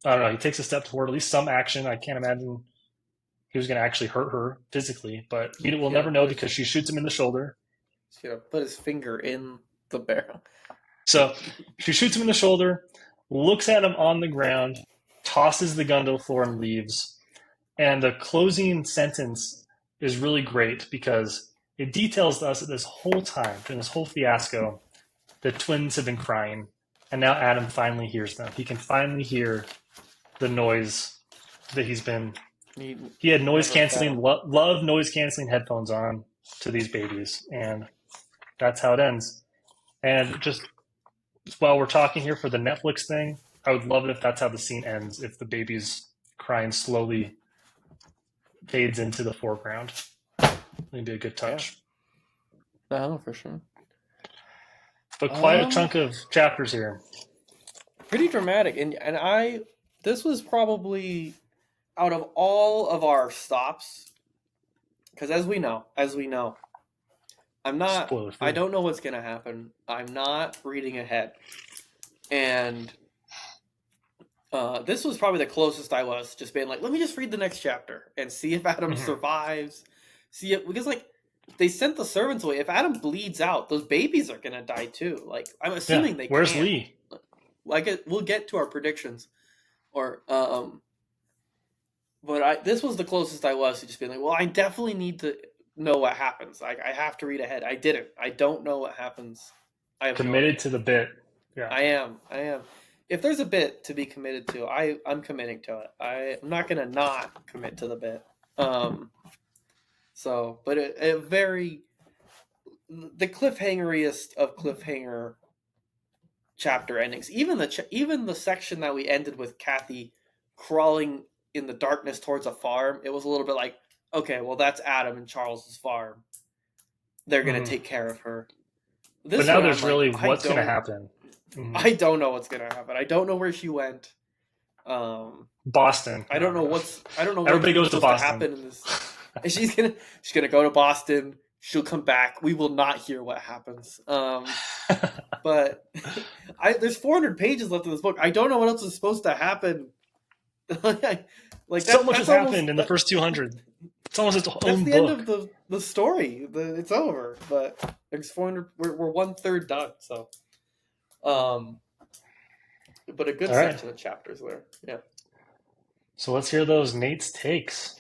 Speaker 2: I don't know. He takes a step toward at least some action. I can't imagine he was going to actually hurt her physically, but we'll
Speaker 1: He's gonna
Speaker 2: never know
Speaker 1: put his
Speaker 2: because she shoots him in the shoulder.
Speaker 1: he's gonna put his finger in the barrel.
Speaker 2: So she shoots him in the shoulder, looks at him on the ground, tosses the gun to the floor, and leaves. And the closing sentence is really great because it details to us that this whole time, during this whole fiasco, the twins have been crying. And now Adam finally hears them. He can finally hear the noise that
Speaker 1: He
Speaker 2: he had noise
Speaker 1: never
Speaker 2: canceling,
Speaker 1: found.
Speaker 2: love noise canceling headphones on to these babies. And that's how it ends. And just while we're talking here for the Netflix thing, I would love it if that's how the scene ends, if the baby's crying slowly fades into the foreground. It'd be a good
Speaker 1: Yeah,
Speaker 2: touch.
Speaker 1: no, for sure.
Speaker 2: But quite a
Speaker 1: Um,
Speaker 2: chunk of chapters here.
Speaker 1: Pretty dramatic, and I this was probably out of all of our stops, because as we know, I'm not.
Speaker 2: Spoiler
Speaker 1: I
Speaker 2: free.
Speaker 1: don't know what's gonna happen. I'm not reading ahead, and this was probably the closest I was, just being like, let me just read the next chapter and see if Adam
Speaker 2: Mm-hmm.
Speaker 1: survives. See it because like they sent the servants away. If Adam bleeds out, those babies are gonna die too. Like I'm
Speaker 2: Yeah.
Speaker 1: assuming they
Speaker 2: Where's
Speaker 1: can't.
Speaker 2: Lee?
Speaker 1: Like we'll get to our predictions, or but I this was the closest I was to just being like, well, I definitely need to know what happens. Like I have to read ahead. I didn't. I don't know what happens. I have no
Speaker 2: Committed
Speaker 1: idea.
Speaker 2: to the bit. Yeah.
Speaker 1: I am. I am. If there's a bit to be committed to, I'm committing to it. I'm not gonna not commit to the bit. Um. So, but a very the cliffhangeriest of cliffhanger chapter endings. Even the section that we ended with Kathy crawling in the darkness towards a farm. It was a little bit like, okay, well that's Adam and Charles's farm. They're gonna
Speaker 2: Mm-hmm.
Speaker 1: take care of her.
Speaker 2: But
Speaker 1: This
Speaker 2: now
Speaker 1: one, I'm
Speaker 2: there's
Speaker 1: like,
Speaker 2: really what's going to happen. Mm-hmm.
Speaker 1: I don't know what's gonna happen. I don't know where she went. Um,
Speaker 2: Boston. No, no.
Speaker 1: I don't know
Speaker 2: Everybody
Speaker 1: what's
Speaker 2: goes to
Speaker 1: supposed to
Speaker 2: Boston.
Speaker 1: happen in this. And she's gonna go to Boston. She'll come back. We will not hear what happens. But there's 400 pages left in this book. I don't know what else is supposed to happen. Like
Speaker 2: So much has
Speaker 1: that's
Speaker 2: happened
Speaker 1: almost
Speaker 2: in the first 200. It's almost its
Speaker 1: that's
Speaker 2: own
Speaker 1: the end
Speaker 2: book.
Speaker 1: of the story. It's over. But there's 400. We're one third done. So, um, but a good
Speaker 2: All right.
Speaker 1: section of chapters there. Yeah.
Speaker 2: So let's hear those Nate's takes.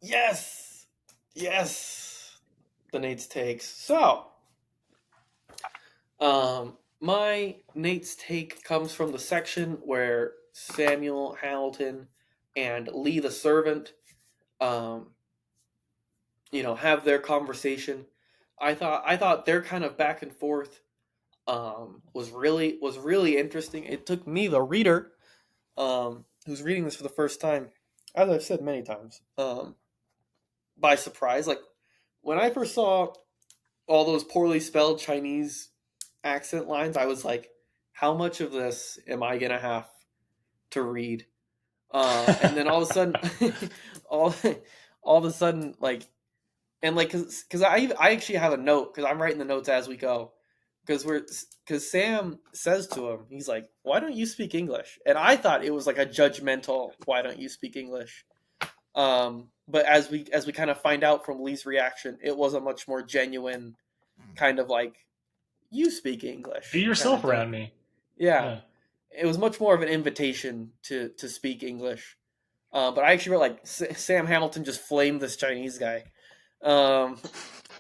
Speaker 1: Yes. Yes. The Nate's takes. So, my Nate's take comes from the section where Samuel Hamilton and Lee the servant, um, have their conversation. I thought their kind of back and forth was really interesting. It took me, the reader, who's reading this for the first time, as I've said many times, by surprise. Like when I first saw all those poorly spelled Chinese accent lines, I was like, how much of this am I gonna have to read? And then all of a sudden, all all of a sudden, like, and like, because I actually have a note because I'm writing the notes as we go. Because Sam says to him, he's like, "Why don't you speak English?" And I thought it was like a judgmental, "Why don't you speak English?" But as we kind of find out from Lee's reaction, it was a much more genuine kind of like, "You speak
Speaker 2: Be
Speaker 1: English" kind
Speaker 2: yourself
Speaker 1: of thing.
Speaker 2: around me.
Speaker 1: Yeah,
Speaker 2: Yeah.
Speaker 1: it was much more of an invitation to speak English. But I actually wrote like Sam Hamilton just flamed this Chinese guy, um,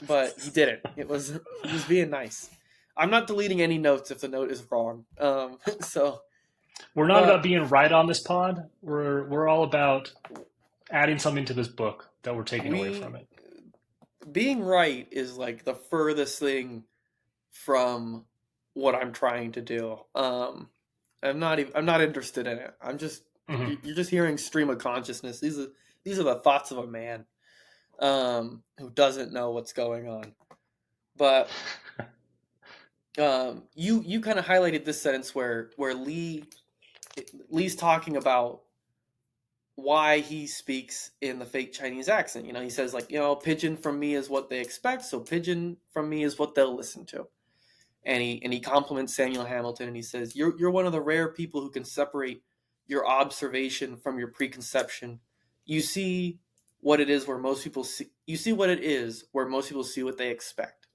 Speaker 1: but he didn't. He was being nice. I'm not deleting any notes if the note is wrong. So,
Speaker 2: We're not about
Speaker 1: but
Speaker 2: being right on this pod. We're all about adding something to this book that we're taking away from
Speaker 1: we
Speaker 2: it.
Speaker 1: being right is like the furthest thing from what I'm trying to do. I'm not interested in it.
Speaker 2: Mm-hmm.
Speaker 1: You're just hearing stream of consciousness. These are the thoughts of a man who doesn't know what's going on. But you kind of highlighted this sentence where Lee's talking about why he speaks in the fake Chinese accent. He says like, pigeon from me is what they expect, so pigeon from me is what they'll listen to. And he compliments Samuel Hamilton, and he says, "You're one of the rare people who can separate your observation from your preconception. You see what it is where most people see. You see what it is where most people see what they expect."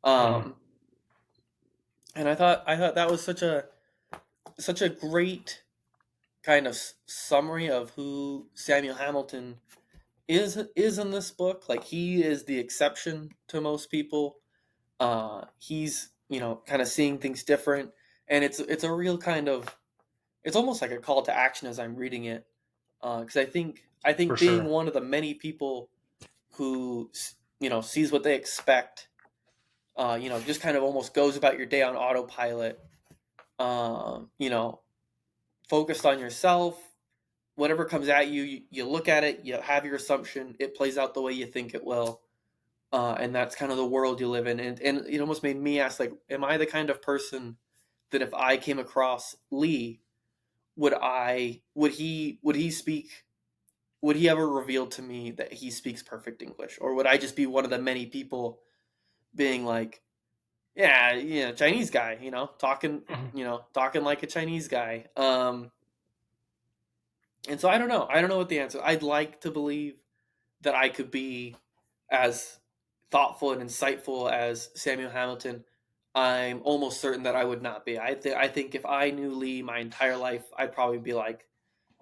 Speaker 2: Mm-hmm.
Speaker 1: Um, and I thought that was such a great kind of summary of who Samuel Hamilton is in this book. Like he is the exception to most people. He's kind of seeing things different, and it's a real kind of it's almost like a call to action as I'm reading it, because I think
Speaker 2: For
Speaker 1: being
Speaker 2: sure.
Speaker 1: one of the many people who sees what they expect, just kind of almost goes about your day on autopilot, you know, focused on yourself. Whatever comes at you, you look at it, you have your assumption, it plays out the way you think it will, and that's kind of the world you live in. And it almost made me ask, like, am I the kind of person that if I came across Lee, would he speak? Would he ever reveal to me that he speaks perfect English, or would I just be one of the many people being like, yeah, Chinese guy,
Speaker 2: Mhm.
Speaker 1: talking like a Chinese guy. And so I don't know. I don't know what the answer. I'd like to believe that I could be as thoughtful and insightful as Samuel Hamilton. I'm almost certain that I would not be. I think if I knew Lee my entire life, I'd probably be like,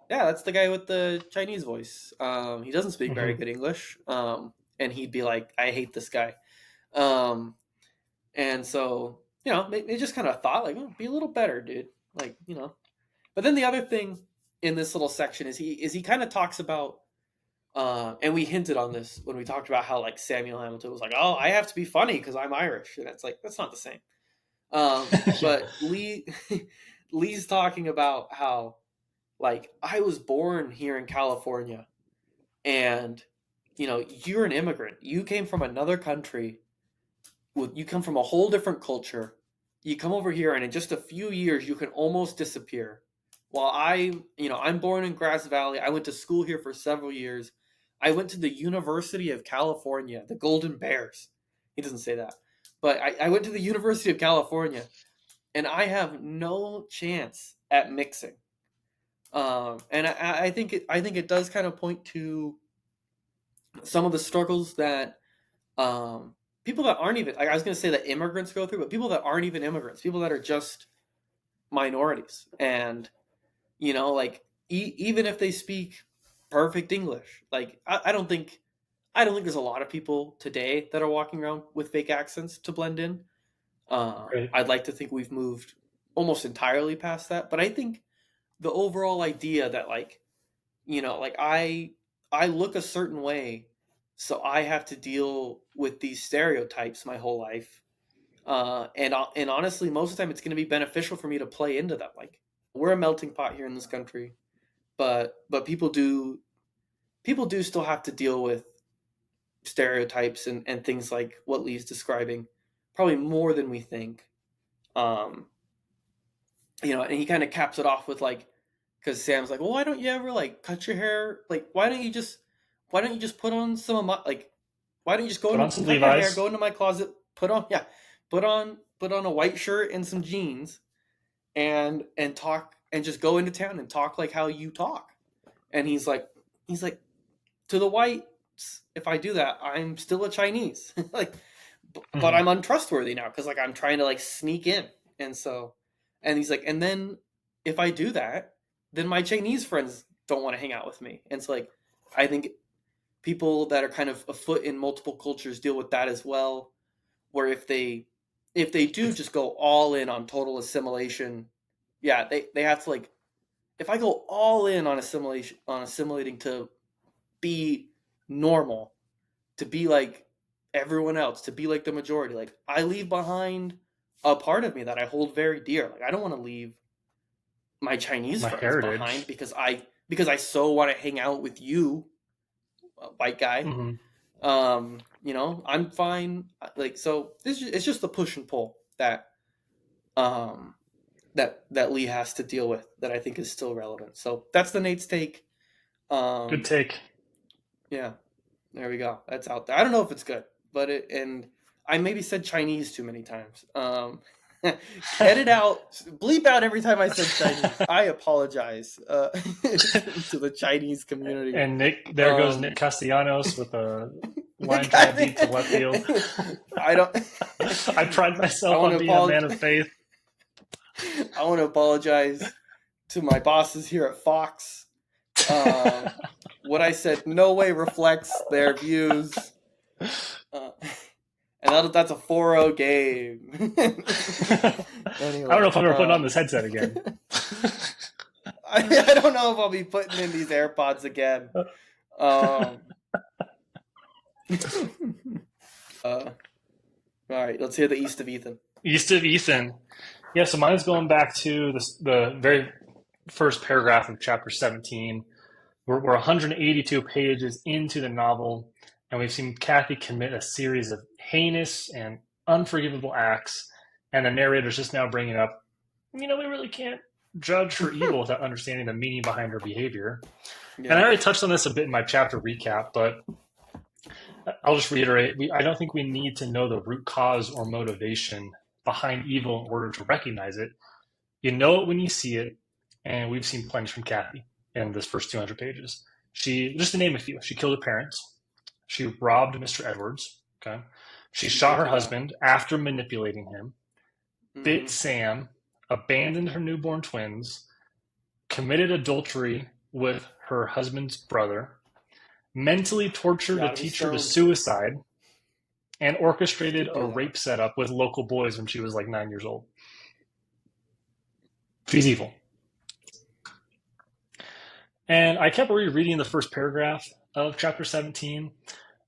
Speaker 1: yeah, that's the guy with the Chinese voice. He doesn't speak very
Speaker 2: Mhm.
Speaker 1: good English. And he'd be like, I hate this guy. Um, and so it just kind of thought like, oh, be a little better, dude. Like, But then the other thing in this little section is he kind of talks about, and we hinted on this when we talked about how like Samuel Hamilton was like, oh, I have to be funny because I'm Irish, and it's like that's not the same.
Speaker 2: Yeah.
Speaker 1: But Lee's talking about how like I was born here in California, and you're an immigrant. You came from another country. You come from a whole different culture. You come over here, and in just a few years, you can almost disappear. While I'm born in Grass Valley. I went to school here for several years. I went to the University of California, the Golden Bears. He doesn't say that, but I went to the University of California, and I have no chance at mixing. And I think it does kind of point to some of the struggles that um, people that aren't even like I was going to say that immigrants go through, but people that aren't even immigrants, people that are just minorities, and like even if they speak perfect English, like I don't think there's a lot of people today that are walking around with fake accents to blend in.
Speaker 2: Right.
Speaker 1: I'd like to think we've moved almost entirely past that, but I think the overall idea that like I look a certain way, so I have to deal with these stereotypes my whole life. And honestly, most of the time, it's going to be beneficial for me to play into them. Like we're a melting pot here in this country, but people do still have to deal with stereotypes and things like what Lee's describing, probably more than we think. Um, and he kind of caps it off with like, because Sam's like, well, why don't you ever like cut your hair? Like, why don't you just put on some of my like, why don't you just go
Speaker 2: Put
Speaker 1: into
Speaker 2: on some
Speaker 1: cut your hair,
Speaker 2: Levi's.
Speaker 1: go into my closet, put on a white shirt and some jeans, and talk and just go into town and talk like how you talk. And he's like to the whites, if I do that, I'm still a Chinese. Like, but
Speaker 2: Mhm.
Speaker 1: I'm untrustworthy now because like I'm trying to like sneak in, and so, and he's like, and then if I do that, then my Chinese friends don't want to hang out with me, and so like I think people that are kind of afoot in multiple cultures deal with that as well. Where if they do
Speaker 2: It's
Speaker 1: just go all in on total assimilation, yeah, they have to like if I go all in on assimilation on assimilating to be normal, to be like everyone else, to be like the majority. Like I leave behind a part of me that I hold very dear. Like I don't want to leave my Chinese
Speaker 2: my
Speaker 1: friends behind
Speaker 2: heritage.
Speaker 1: because I so want to hang out with you, white guy.
Speaker 2: Mhm.
Speaker 1: I'm fine. Like so, it's just the push and pull um that Lee has to deal with that I think is still relevant. So that's the Nate's take.
Speaker 2: Good
Speaker 1: Um,
Speaker 2: take.
Speaker 1: yeah, there we go. That's out there. I don't know if it's good, but and I maybe said Chinese too many times. Edit out, bleep out every time I said Chinese. I apologize to the Chinese community.
Speaker 2: And Nick, there goes Nick
Speaker 1: Um,
Speaker 2: Castellanos with a line drive deep to left field.
Speaker 1: I don't.
Speaker 2: I pride
Speaker 1: I
Speaker 2: myself
Speaker 1: want
Speaker 2: on
Speaker 1: to
Speaker 2: being a man
Speaker 1: apologize.
Speaker 2: of faith.
Speaker 1: I want to apologize to my bosses here at Fox. Uh, what I said no way reflects their views. Uh, and that's a 4-0 game.
Speaker 2: I don't know
Speaker 1: Anyway,
Speaker 2: if I'm ever putting on this headset again.
Speaker 1: I don't know if I'll be putting in these AirPods again. Um, all right, let's hear the East of Ethan.
Speaker 2: East of Ethan. Yeah, so mine's going back to the very first paragraph of chapter 17. We're 182 pages into the novel, and we've seen Kathy commit a series of heinous and unforgivable acts, and the narrator's just now bringing up, we really can't judge her evil without understanding the meaning behind her behavior. And I
Speaker 1: Yeah.
Speaker 2: already touched on this a bit in my chapter recap, but I'll just reiterate, I don't think we need to know the root cause or motivation behind evil in order to recognize it. You know it when you see it, and we've seen plenty from Kathy in this first 200 pages. Just to name a few, she killed her parents. She robbed Mr. Edwards. Okay. She
Speaker 1: She
Speaker 2: shot
Speaker 1: did
Speaker 2: her
Speaker 1: do that.
Speaker 2: husband after manipulating him, bit
Speaker 1: Mm-hmm.
Speaker 2: Sam, abandoned her newborn twins, committed adultery with her husband's brother, mentally
Speaker 1: She
Speaker 2: tortured a
Speaker 1: ought to be
Speaker 2: teacher to
Speaker 1: stoned.
Speaker 2: suicide, and
Speaker 1: She
Speaker 2: orchestrated
Speaker 1: did
Speaker 2: a
Speaker 1: do that.
Speaker 2: rape setup with local boys when she was like 9 years old. She's evil. And I kept rereading the first paragraph of chapter 17,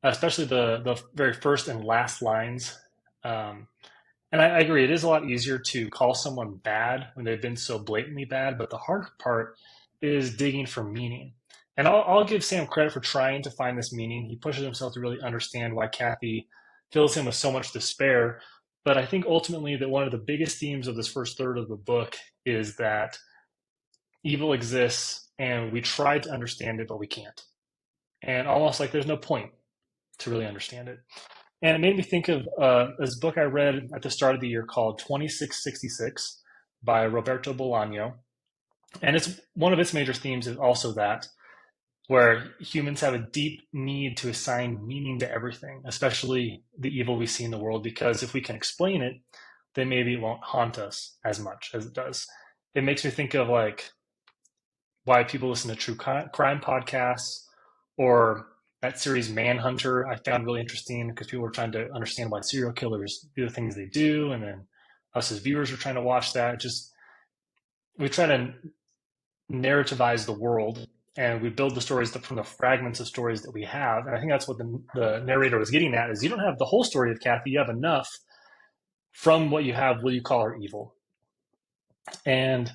Speaker 2: especially the very first and last lines. Um, and I agree, it is a lot easier to call someone bad when they've been so blatantly bad, but the hard part is digging for meaning. And I'll give Sam credit for trying to find this meaning. He pushes himself to really understand why Kathy fills him with so much despair. But I think ultimately that one of the biggest themes of this first third of the book is that evil exists and we try to understand it, but we can't. And almost like there's no point to really understand it. And it made me think of this book I read at the start of the year called 2666 by Roberto Bolaño. And it's one of its major themes is also that, where humans have a deep need to assign meaning to everything, especially the evil we see in the world, because if we can explain it, then maybe it won't haunt us as much as it does. It makes me think of like why people listen to true crime podcasts or that series Manhunter. I found really interesting because people were trying to understand why serial killers do the things they do, and then us as viewers are trying to watch that. Just we try to narrativize the world, and we build the stories from the fragments of stories that we have. And I think that's what the narrator was getting at: is you don't have the whole story of Kathy; you have enough from what you have. Will you call her evil? And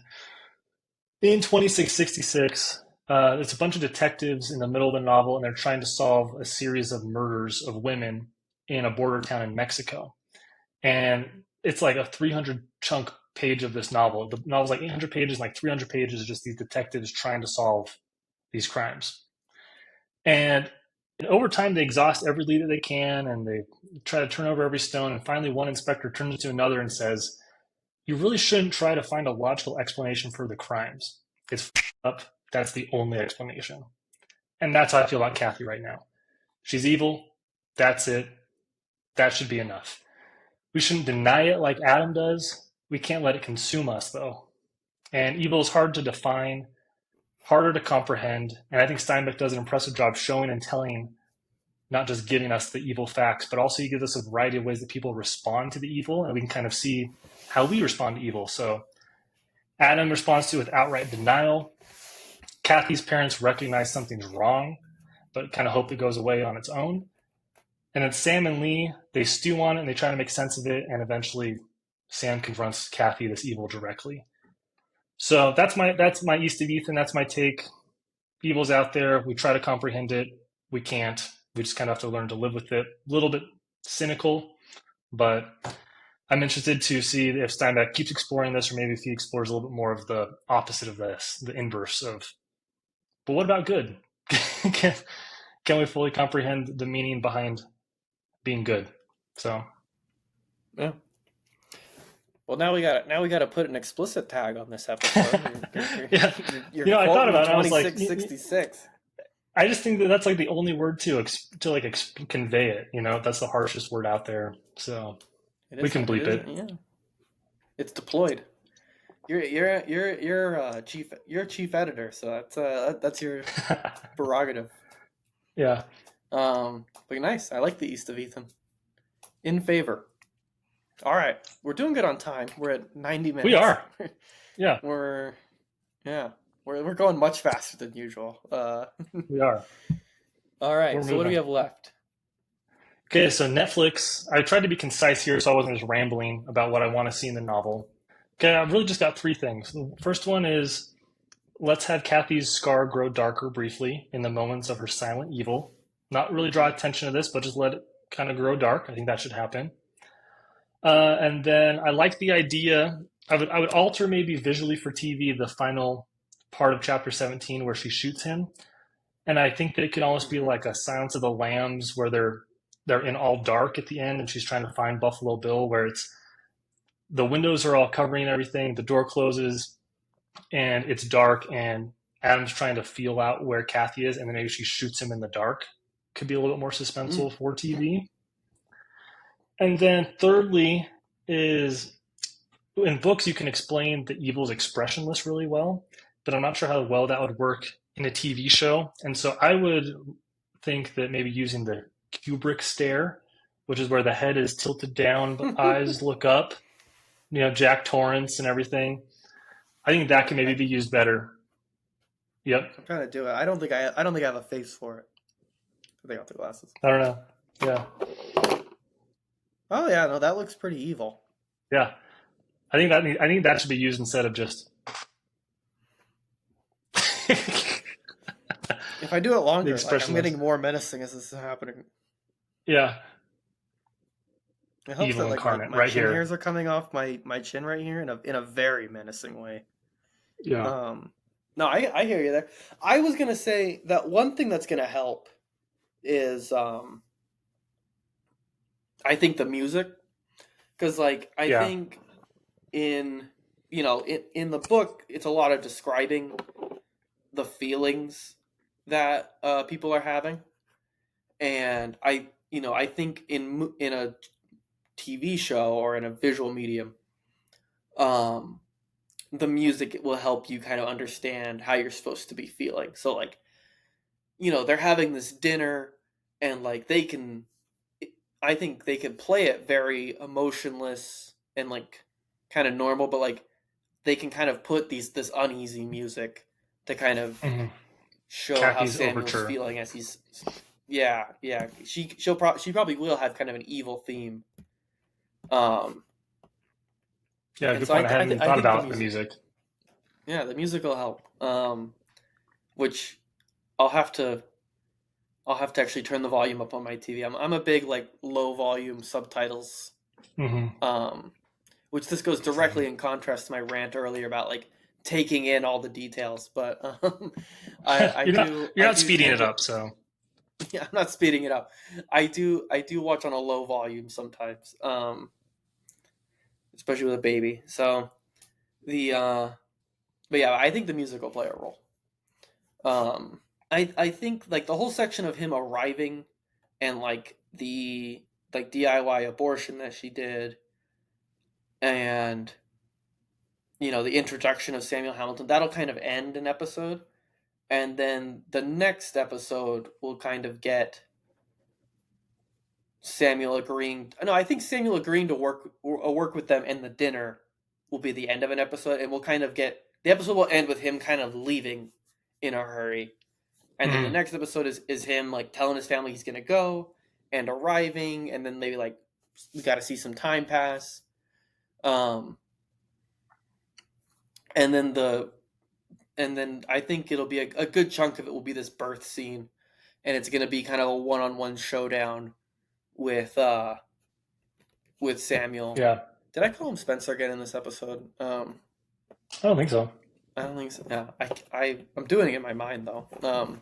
Speaker 2: in 2666, it's a bunch of detectives in the middle of the novel, and they're trying to solve a series of murders of women in a border town in Mexico. And it's like a 300 chunk page of this novel. The novel's like 800 pages, like 300 pages is just these detectives trying to solve these crimes. And over time, they exhaust every lead that they can, and they try to turn over every stone. And finally, one inspector turns to another and says, you really shouldn't try to find a logical explanation for the crimes. It's up. That's the only explanation. And that's how I feel about Kathy right now. She's evil. That's it. That should be enough. We shouldn't deny it like Adam does. We can't let it consume us, though. And evil is hard to define, harder to comprehend. And I think Steinbeck does an impressive job showing and telling, not just giving us the evil facts, but also he gives us a variety of ways that people respond to the evil, and we can kind of see how we respond to evil. So Adam responds to it with outright denial. Kathy's parents recognize something's wrong, but kind of hope it goes away on its own. And then Sam and Lee, they stew on it and they try to make sense of it, and eventually Sam confronts Kathy, this evil, directly. So that's my East of Ethan. That's my take. Evil's out there. We try to comprehend it. We can't. We just kind of have to learn to live with it. A little bit cynical, but I'm interested to see if Steinbeck keeps exploring this, or maybe if he explores a little bit more of the opposite of this, the inverse of, but what about good? can, can we fully comprehend the meaning behind being good? So,
Speaker 1: Yeah. Well, now we got to put an explicit tag on this episode.
Speaker 2: yeah,
Speaker 1: You're
Speaker 2: I thought
Speaker 1: quoting
Speaker 2: about it. I was like,
Speaker 1: 2666.
Speaker 2: I just think that that's like the only word to convey it. That's the harshest word out there. So
Speaker 1: It
Speaker 2: we
Speaker 1: is.
Speaker 2: can
Speaker 1: It
Speaker 2: bleep
Speaker 1: is.
Speaker 2: it.
Speaker 1: Yeah. It's deployed. you're chief editor, so that's your prerogative.
Speaker 2: Yeah,
Speaker 1: But nice. I like the East of Ethan. In favor. All right, we're doing good on time. We're at 90
Speaker 2: we
Speaker 1: minutes.
Speaker 2: are. Yeah,
Speaker 1: we're yeah, we're going much faster than usual.
Speaker 2: we are.
Speaker 1: All right.
Speaker 2: We're
Speaker 1: So what do we
Speaker 2: moving.
Speaker 1: have left?
Speaker 2: Okay, so Netflix. I tried to be concise here so I wasn't just rambling about what I want to see in the novel. Okay, I've really just got three things. The first one is let's have Kathy's scar grow darker briefly in the moments of her silent evil. Not really draw attention to this, but just let it kind of grow dark. I think that should happen. And then I like the idea. I would alter maybe visually for TV the final part of chapter 17 where she shoots him, and I think that it could almost be
Speaker 1: Mm-hmm.
Speaker 2: like a Silence of the Lambs where they're in all dark at the end, and she's trying to find Buffalo Bill, where it's the windows are all covering everything, the door closes, and it's dark, and Adam's trying to feel out where Kathy is, and then maybe she shoots him in the dark. Could be a little bit more
Speaker 1: Mm.
Speaker 2: suspenseful for TV. And then thirdly is in books you can explain the evil's expressionless really well, but I'm not sure how well that would work in a TV show. And so I would think that maybe using the Kubrick stare, which is where the head is tilted down, but eyes look up, Jack Torrance and everything. I think that can maybe
Speaker 1: I
Speaker 2: be used better. Yep.
Speaker 1: I'm trying to do it. I don't think I have a face for it. I think I have the glasses.
Speaker 2: I don't know. Yeah.
Speaker 1: Oh yeah, no, that looks pretty evil.
Speaker 2: Yeah. I think that should be used instead of just the
Speaker 1: If I do it longer, like I'm
Speaker 2: expressionless.
Speaker 1: getting more menacing as this is happening.
Speaker 2: Yeah.
Speaker 1: It helps that
Speaker 2: Evil
Speaker 1: like my,
Speaker 2: incarnate
Speaker 1: my
Speaker 2: right
Speaker 1: chin
Speaker 2: here.
Speaker 1: hairs are coming off my chin right here in a very menacing way.
Speaker 2: Yeah.
Speaker 1: Um, no, I hear you there. I was gonna say that one thing that's gonna help is I think the music, because like I
Speaker 2: Yeah.
Speaker 1: think in in the book it's a lot of describing the feelings that people are having, and I think in a TV show or in a visual medium, um, the music will help you kind of understand how you're supposed to be feeling. So like they're having this dinner, and like I think they can play it very emotionless and like kind of normal, but like they can kind of put this uneasy music to kind of
Speaker 2: hmm
Speaker 1: show how
Speaker 2: Kathy's
Speaker 1: Samuel's
Speaker 2: overture.
Speaker 1: feeling as he's yeah she probably will have kind of an evil theme, um
Speaker 2: Yeah,
Speaker 1: and
Speaker 2: good
Speaker 1: so
Speaker 2: point. I hadn't
Speaker 1: I
Speaker 2: thought
Speaker 1: think
Speaker 2: about the music.
Speaker 1: the music will help, which I'll have to I'll have to actually turn the volume up on my TV. I'm a big like low volume subtitles,
Speaker 2: hmm
Speaker 1: um which this goes
Speaker 2: Same.
Speaker 1: directly in contrast to my rant earlier about like taking in all the details, but I
Speaker 2: you're not
Speaker 1: do
Speaker 2: you're
Speaker 1: I
Speaker 2: not
Speaker 1: do
Speaker 2: speeding
Speaker 1: tend
Speaker 2: it
Speaker 1: to.
Speaker 2: up, so
Speaker 1: Yeah, I'm not speeding it up. I do watch on a low volume sometimes, especially with a baby. So the but yeah, I think the music will play a role. I think like the whole section of him arriving and like the like DIY abortion that she did, and the introduction of Samuel Hamilton, that'll kind of end an episode, and then the next episode will kind of get Samuel agreeing. No, I think Samuel agreeing to work with them, and the dinner will be the end of an episode, and we'll kind of get the episode will end with him kind of leaving in a hurry, and then the
Speaker 2: mhm.
Speaker 1: next episode is him like telling his family he's gonna go and arriving, and then maybe like we got to see some time pass, um, and then I think it'll be a good chunk of it will be this birth scene, and it's gonna be kind of a one-on-one showdown with Samuel.
Speaker 2: Yeah.
Speaker 1: Did I call him Spencer again in this episode?
Speaker 2: I don't think so.
Speaker 1: I don't think so. Yeah, I'm doing it in my mind though.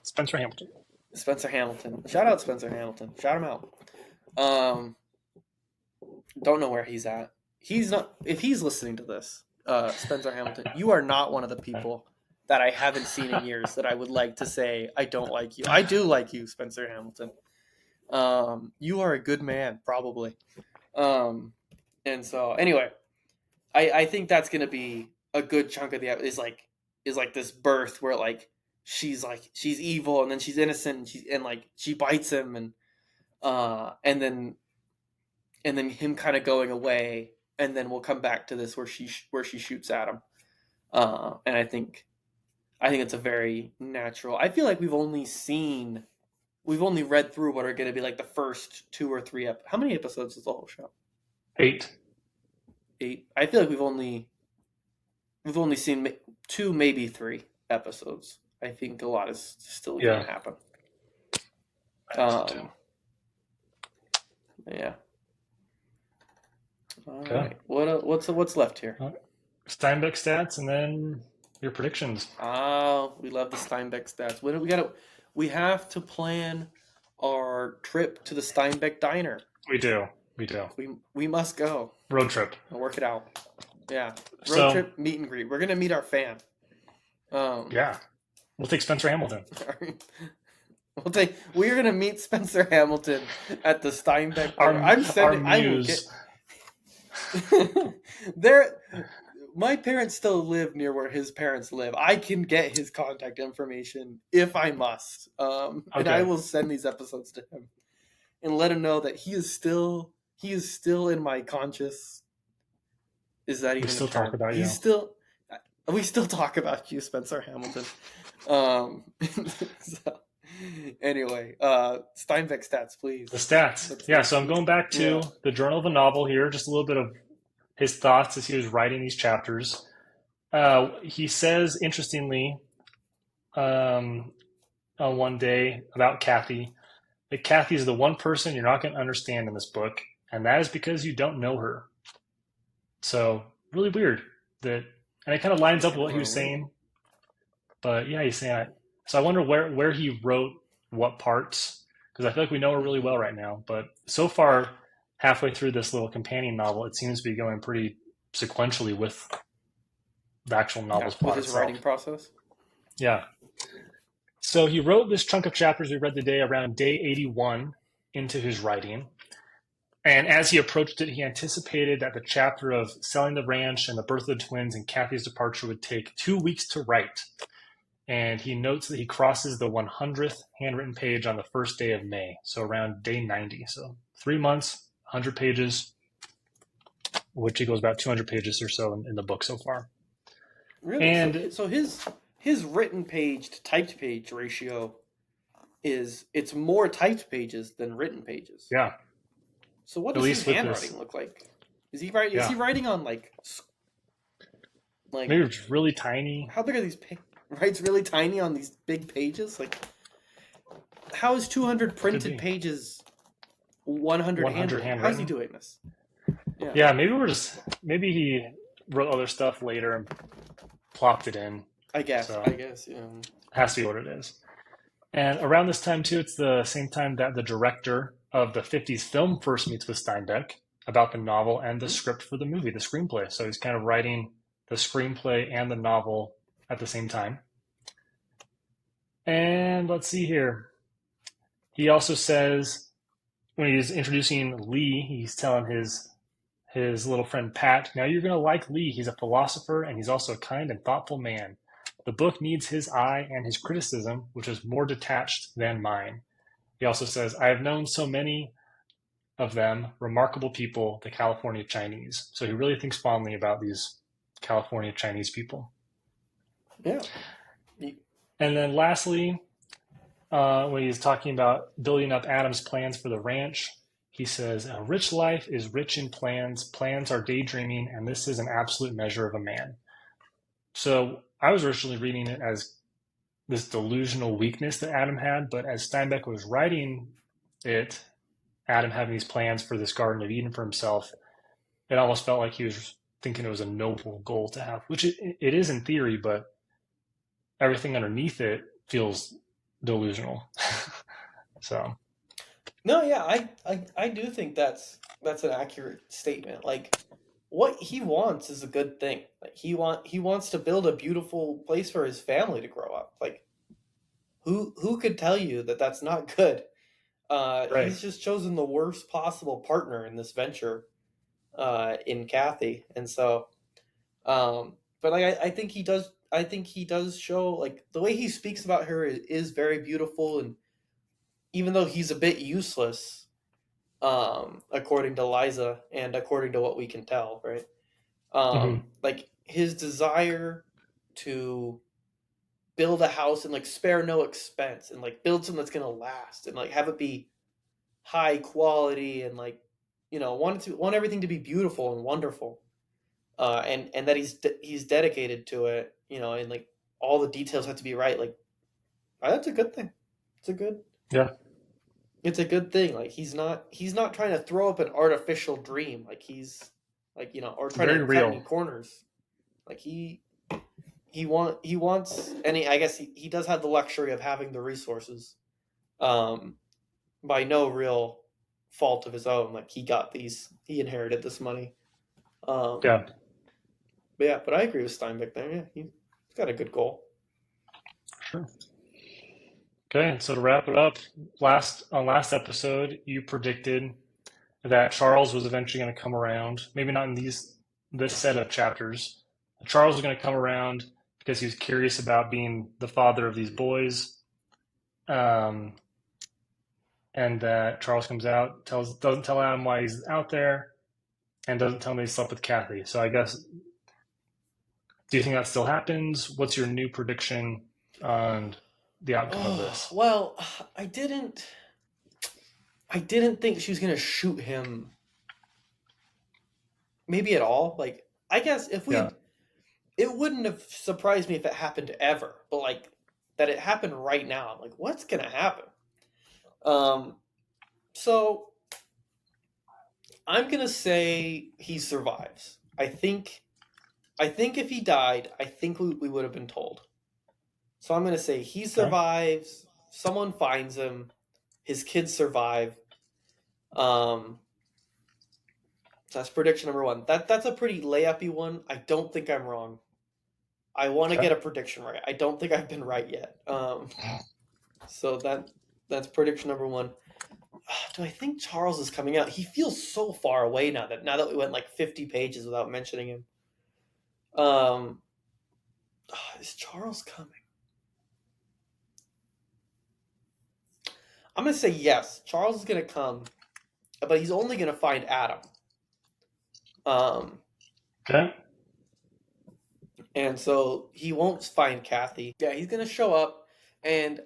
Speaker 2: Spencer Hamilton.
Speaker 1: Spencer Hamilton. Shout out Spencer Hamilton. Shout him out. Um, don't know where he's at. He's not. If he's listening to this, Spencer Hamilton, you are not one of the people that I haven't seen in years that I would like to say I don't like you. I do like you, Spencer Hamilton. You are a good man, probably. Um, and so anyway, I think that's gonna be a good chunk of the is like this birth where she's evil and then she's innocent and she bites him and then him kind of going away and then we'll come back to this where she shoots at him. And I think it's a very natural. I feel like we've only read through what are going to be like the first two or three. How many episodes is the whole show?
Speaker 2: 8.
Speaker 1: Eight. I feel like we've only seen two, maybe three episodes. I think a lot is still going
Speaker 2: Yeah,
Speaker 1: to happen.
Speaker 2: I think so too.
Speaker 1: Yeah. All
Speaker 2: Okay.
Speaker 1: right. What's left here?
Speaker 2: Steinbeck stats, and then your predictions.
Speaker 1: Oh, we love the Steinbeck stats. We have to plan our trip to the Steinbeck diner.
Speaker 2: We do. We do.
Speaker 1: We must go
Speaker 2: Road trip.
Speaker 1: and work it out. Yeah. Road
Speaker 2: So,
Speaker 1: trip meet and greet. We're gonna meet our fan.
Speaker 2: yeah. We'll take Spencer Hamilton.
Speaker 1: We're gonna meet Spencer Hamilton at the Steinbeck
Speaker 2: Our,
Speaker 1: diner.
Speaker 2: our muse.
Speaker 1: There. My parents still live near where his parents live. I can get his contact information if I must, and I
Speaker 2: Okay.
Speaker 1: will send these episodes to him and let him know that he is still in my conscious. Is that
Speaker 2: We
Speaker 1: even a
Speaker 2: still talk
Speaker 1: term?
Speaker 2: about you.
Speaker 1: We still talk about you, Spencer Hamilton. Um, so, anyway, Steinbeck stats, please.
Speaker 2: The stats. Yeah, so I'm going back to the Journal of a Novel here, just a little bit of his thoughts as he was writing these chapters. He says, interestingly, on one day about Kathy, that Kathy is the one person you're not going to understand in this book, and that is because you don't know her. So, really weird that, and it kind of lines up with what he was saying. But yeah, he's saying it. So I wonder where he wrote what parts, because I feel like we know her really well right now. But so far, halfway through this little companion novel, it seems to be going pretty sequentially with the actual novel's plot
Speaker 1: with his
Speaker 2: itself.
Speaker 1: writing process.
Speaker 2: Yeah. So he wrote this chunk of chapters we read today around day 81 into his writing. And as he approached it, he anticipated that the chapter of selling the ranch and the birth of the twins and Kathy's departure would take 2 weeks to write. And he notes that he crosses the 100th handwritten page on the first day of May, so around day 90. So 3 months, 100 pages, which equals about 200 pages or so in the book so far.
Speaker 1: Really?
Speaker 2: And
Speaker 1: so his written page to typed page ratio it's more typed pages than written pages.
Speaker 2: yeah,
Speaker 1: So what
Speaker 2: at
Speaker 1: does his
Speaker 2: least with
Speaker 1: handwriting
Speaker 2: this,
Speaker 1: look like? Is he writing? Is
Speaker 2: yeah,
Speaker 1: he writing on
Speaker 2: maybe it's really tiny.
Speaker 1: How big are these? Writes really tiny on these big pages. Like, how is 200 printed pages 100 handwritten? How's he doing this?
Speaker 2: Yeah, maybe he wrote other stuff later and plopped it in.
Speaker 1: I guess.
Speaker 2: So
Speaker 1: Yeah.
Speaker 2: has to be what it is. And around this time too, it's the same time that the director of the '50s film first meets with Steinbeck about the novel and the script for the movie, the screenplay. So he's kind of writing the screenplay and the novel at the same time. And let's see here. He also says when he's introducing Lee, he's telling his little friend Pat, now you're going to like Lee. He's a philosopher and he's also a kind and thoughtful man. The book needs his eye and his criticism, which is more detached than mine. He also says, I have known so many of them, remarkable people, the California Chinese. So he really thinks fondly about these California Chinese people.
Speaker 1: Yeah.
Speaker 2: And then lastly, when he's talking about building up Adam's plans for the ranch, he says, a rich life is rich in plans. Plans are daydreaming, and this is an absolute measure of a man. So I was originally reading it as this delusional weakness that Adam had, but as Steinbeck was writing it, Adam having these plans for this Garden of Eden for himself, it almost felt like he was thinking it was a noble goal to have, which it is in theory, but everything underneath it feels delusional. So
Speaker 1: no, yeah, I do think that's an accurate statement. Like, what he wants is a good thing. Like, he wants to build a beautiful place for his family to grow up. Like, who could tell you that that's not good?
Speaker 2: right.
Speaker 1: He's just chosen the worst possible partner in this venture, in Kathy, and so, but like I think he does. I think he does show like the way he speaks about her is very beautiful, and even though he's a bit useless, according to Liza and according to what we can tell, right?
Speaker 2: Hmm.
Speaker 1: Like his desire to build a house and like spare no expense and like build something that's gonna last and like have it be high quality and like want everything to be beautiful and wonderful, and that he's dedicated to it, and like all the details have to be right. Like that's a good thing. It's a good
Speaker 2: Yeah,
Speaker 1: it's a good thing. Like he's not trying to throw up an artificial dream. Like he's like or trying to
Speaker 2: very
Speaker 1: cut any
Speaker 2: real.
Speaker 1: corners. Like he wants any. I guess he does have the luxury of having the resources. Um, by no real fault of his own. Like he inherited this money. Um,
Speaker 2: Yeah,
Speaker 1: but yeah, but I agree with Steinbeck there. Yeah, he's got a good goal.
Speaker 2: sure. Okay, so to wrap it up, last episode, you predicted that Charles was eventually going to come around. Maybe not in this set of chapters. Charles was going to come around because he was curious about being the father of these boys, um, and that Charles comes out, doesn't tell Adam why he's out there, and doesn't tell him he slept with Kathy. So I guess, do you think that still happens? What's your new prediction on the outcome of
Speaker 1: Oh
Speaker 2: this?
Speaker 1: well, I didn't. I didn't think she was gonna shoot him. Maybe at all. Like I guess if
Speaker 2: Yeah.
Speaker 1: we, it wouldn't have surprised me if it happened ever. But like that it happened right now. I'm like, what's gonna happen? Um. So I'm gonna say he survives. I think if he died, I think we would have been told. So I'm going to say he
Speaker 2: Okay.
Speaker 1: survives. Someone finds him. His kids survive. Um, so that's prediction number one. That's a pretty layupy one. I don't think I'm wrong. I want to
Speaker 2: Okay.
Speaker 1: get a prediction right. I don't think I've been right yet. So that's prediction number one. Do I think Charles is coming out? He feels so far away now that we went like 50 pages without mentioning him. Um, is Charles coming? I'm gonna say yes. Charles is gonna come, but he's only gonna find Adam. Um,
Speaker 2: Okay.
Speaker 1: and so he won't find Kathy. Yeah, he's gonna show up, and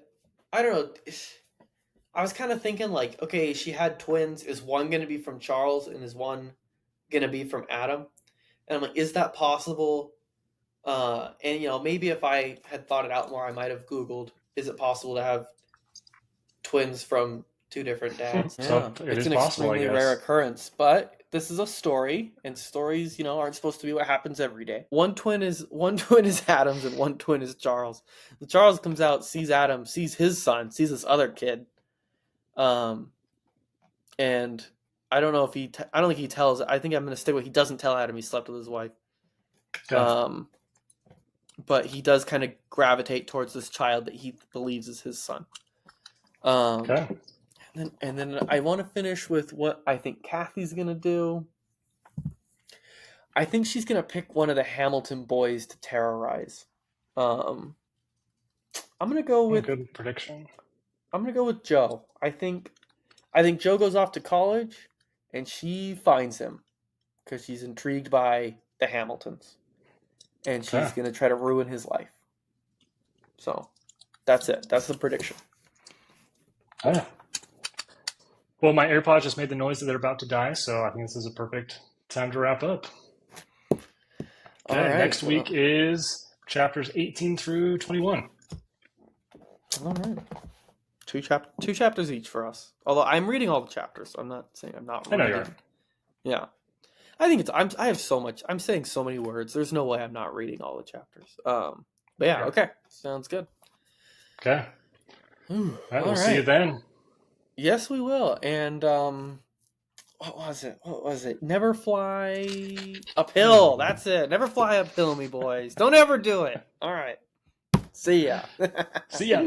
Speaker 1: I don't know. I was kind of thinking like, okay, she had twins. Is one gonna be from Charles, and is one gonna be from Adam? And I'm like, is that possible? And maybe if I had thought it out more, I might have Googled, is it possible to have twins from two different dads?
Speaker 2: So
Speaker 1: Yeah,
Speaker 2: it
Speaker 1: it's
Speaker 2: is
Speaker 1: an
Speaker 2: possible, I
Speaker 1: extremely rare
Speaker 2: guess.
Speaker 1: occurrence, but this is a story, and stories, aren't supposed to be what happens every day. One twin is Adams, and one twin is Charles. Charles comes out, sees Adam, sees his son, sees this other kid, um, and I don't know if I don't think he tells. I think I'm gonna stick with he doesn't tell Adam he slept with his wife.
Speaker 2: Okay.
Speaker 1: Um, but he does kind of gravitate towards this child that he believes is his son. Um,
Speaker 2: Okay.
Speaker 1: and then I want to finish with what I think Kathy's gonna do. I think she's gonna pick one of the Hamilton boys to terrorize. Um, I'm gonna go with
Speaker 2: Good prediction.
Speaker 1: Joe. I think Joe goes off to college, and she finds him because she's intrigued by the Hamiltons, and she's
Speaker 2: Okay.
Speaker 1: gonna try to ruin his life. So that's it. That's the prediction.
Speaker 2: Okay. Well, my AirPods just made the noise that they're about to die, so I think this is a perfect time to wrap up.
Speaker 1: All
Speaker 2: Okay.
Speaker 1: right.
Speaker 2: Next week
Speaker 1: Well,
Speaker 2: is chapters 18 through 21.
Speaker 1: all right. Two chapters each for us. Although I'm reading all the chapters, so I'm not saying I'm not
Speaker 2: I know you are.
Speaker 1: reading. Yeah, I think I have so much. I'm saying so many words. There's no way I'm not reading all the chapters. But yeah,
Speaker 2: Yeah.
Speaker 1: okay, sounds good.
Speaker 2: Okay.
Speaker 1: Whew,
Speaker 2: All right.
Speaker 1: all
Speaker 2: We'll see you
Speaker 1: right.
Speaker 2: then.
Speaker 1: Yes, we will. And what was it? What was it? Never fly uphill. That's it. Never fly uphill, me boys. Don't ever do it. All right. See ya.
Speaker 2: See ya.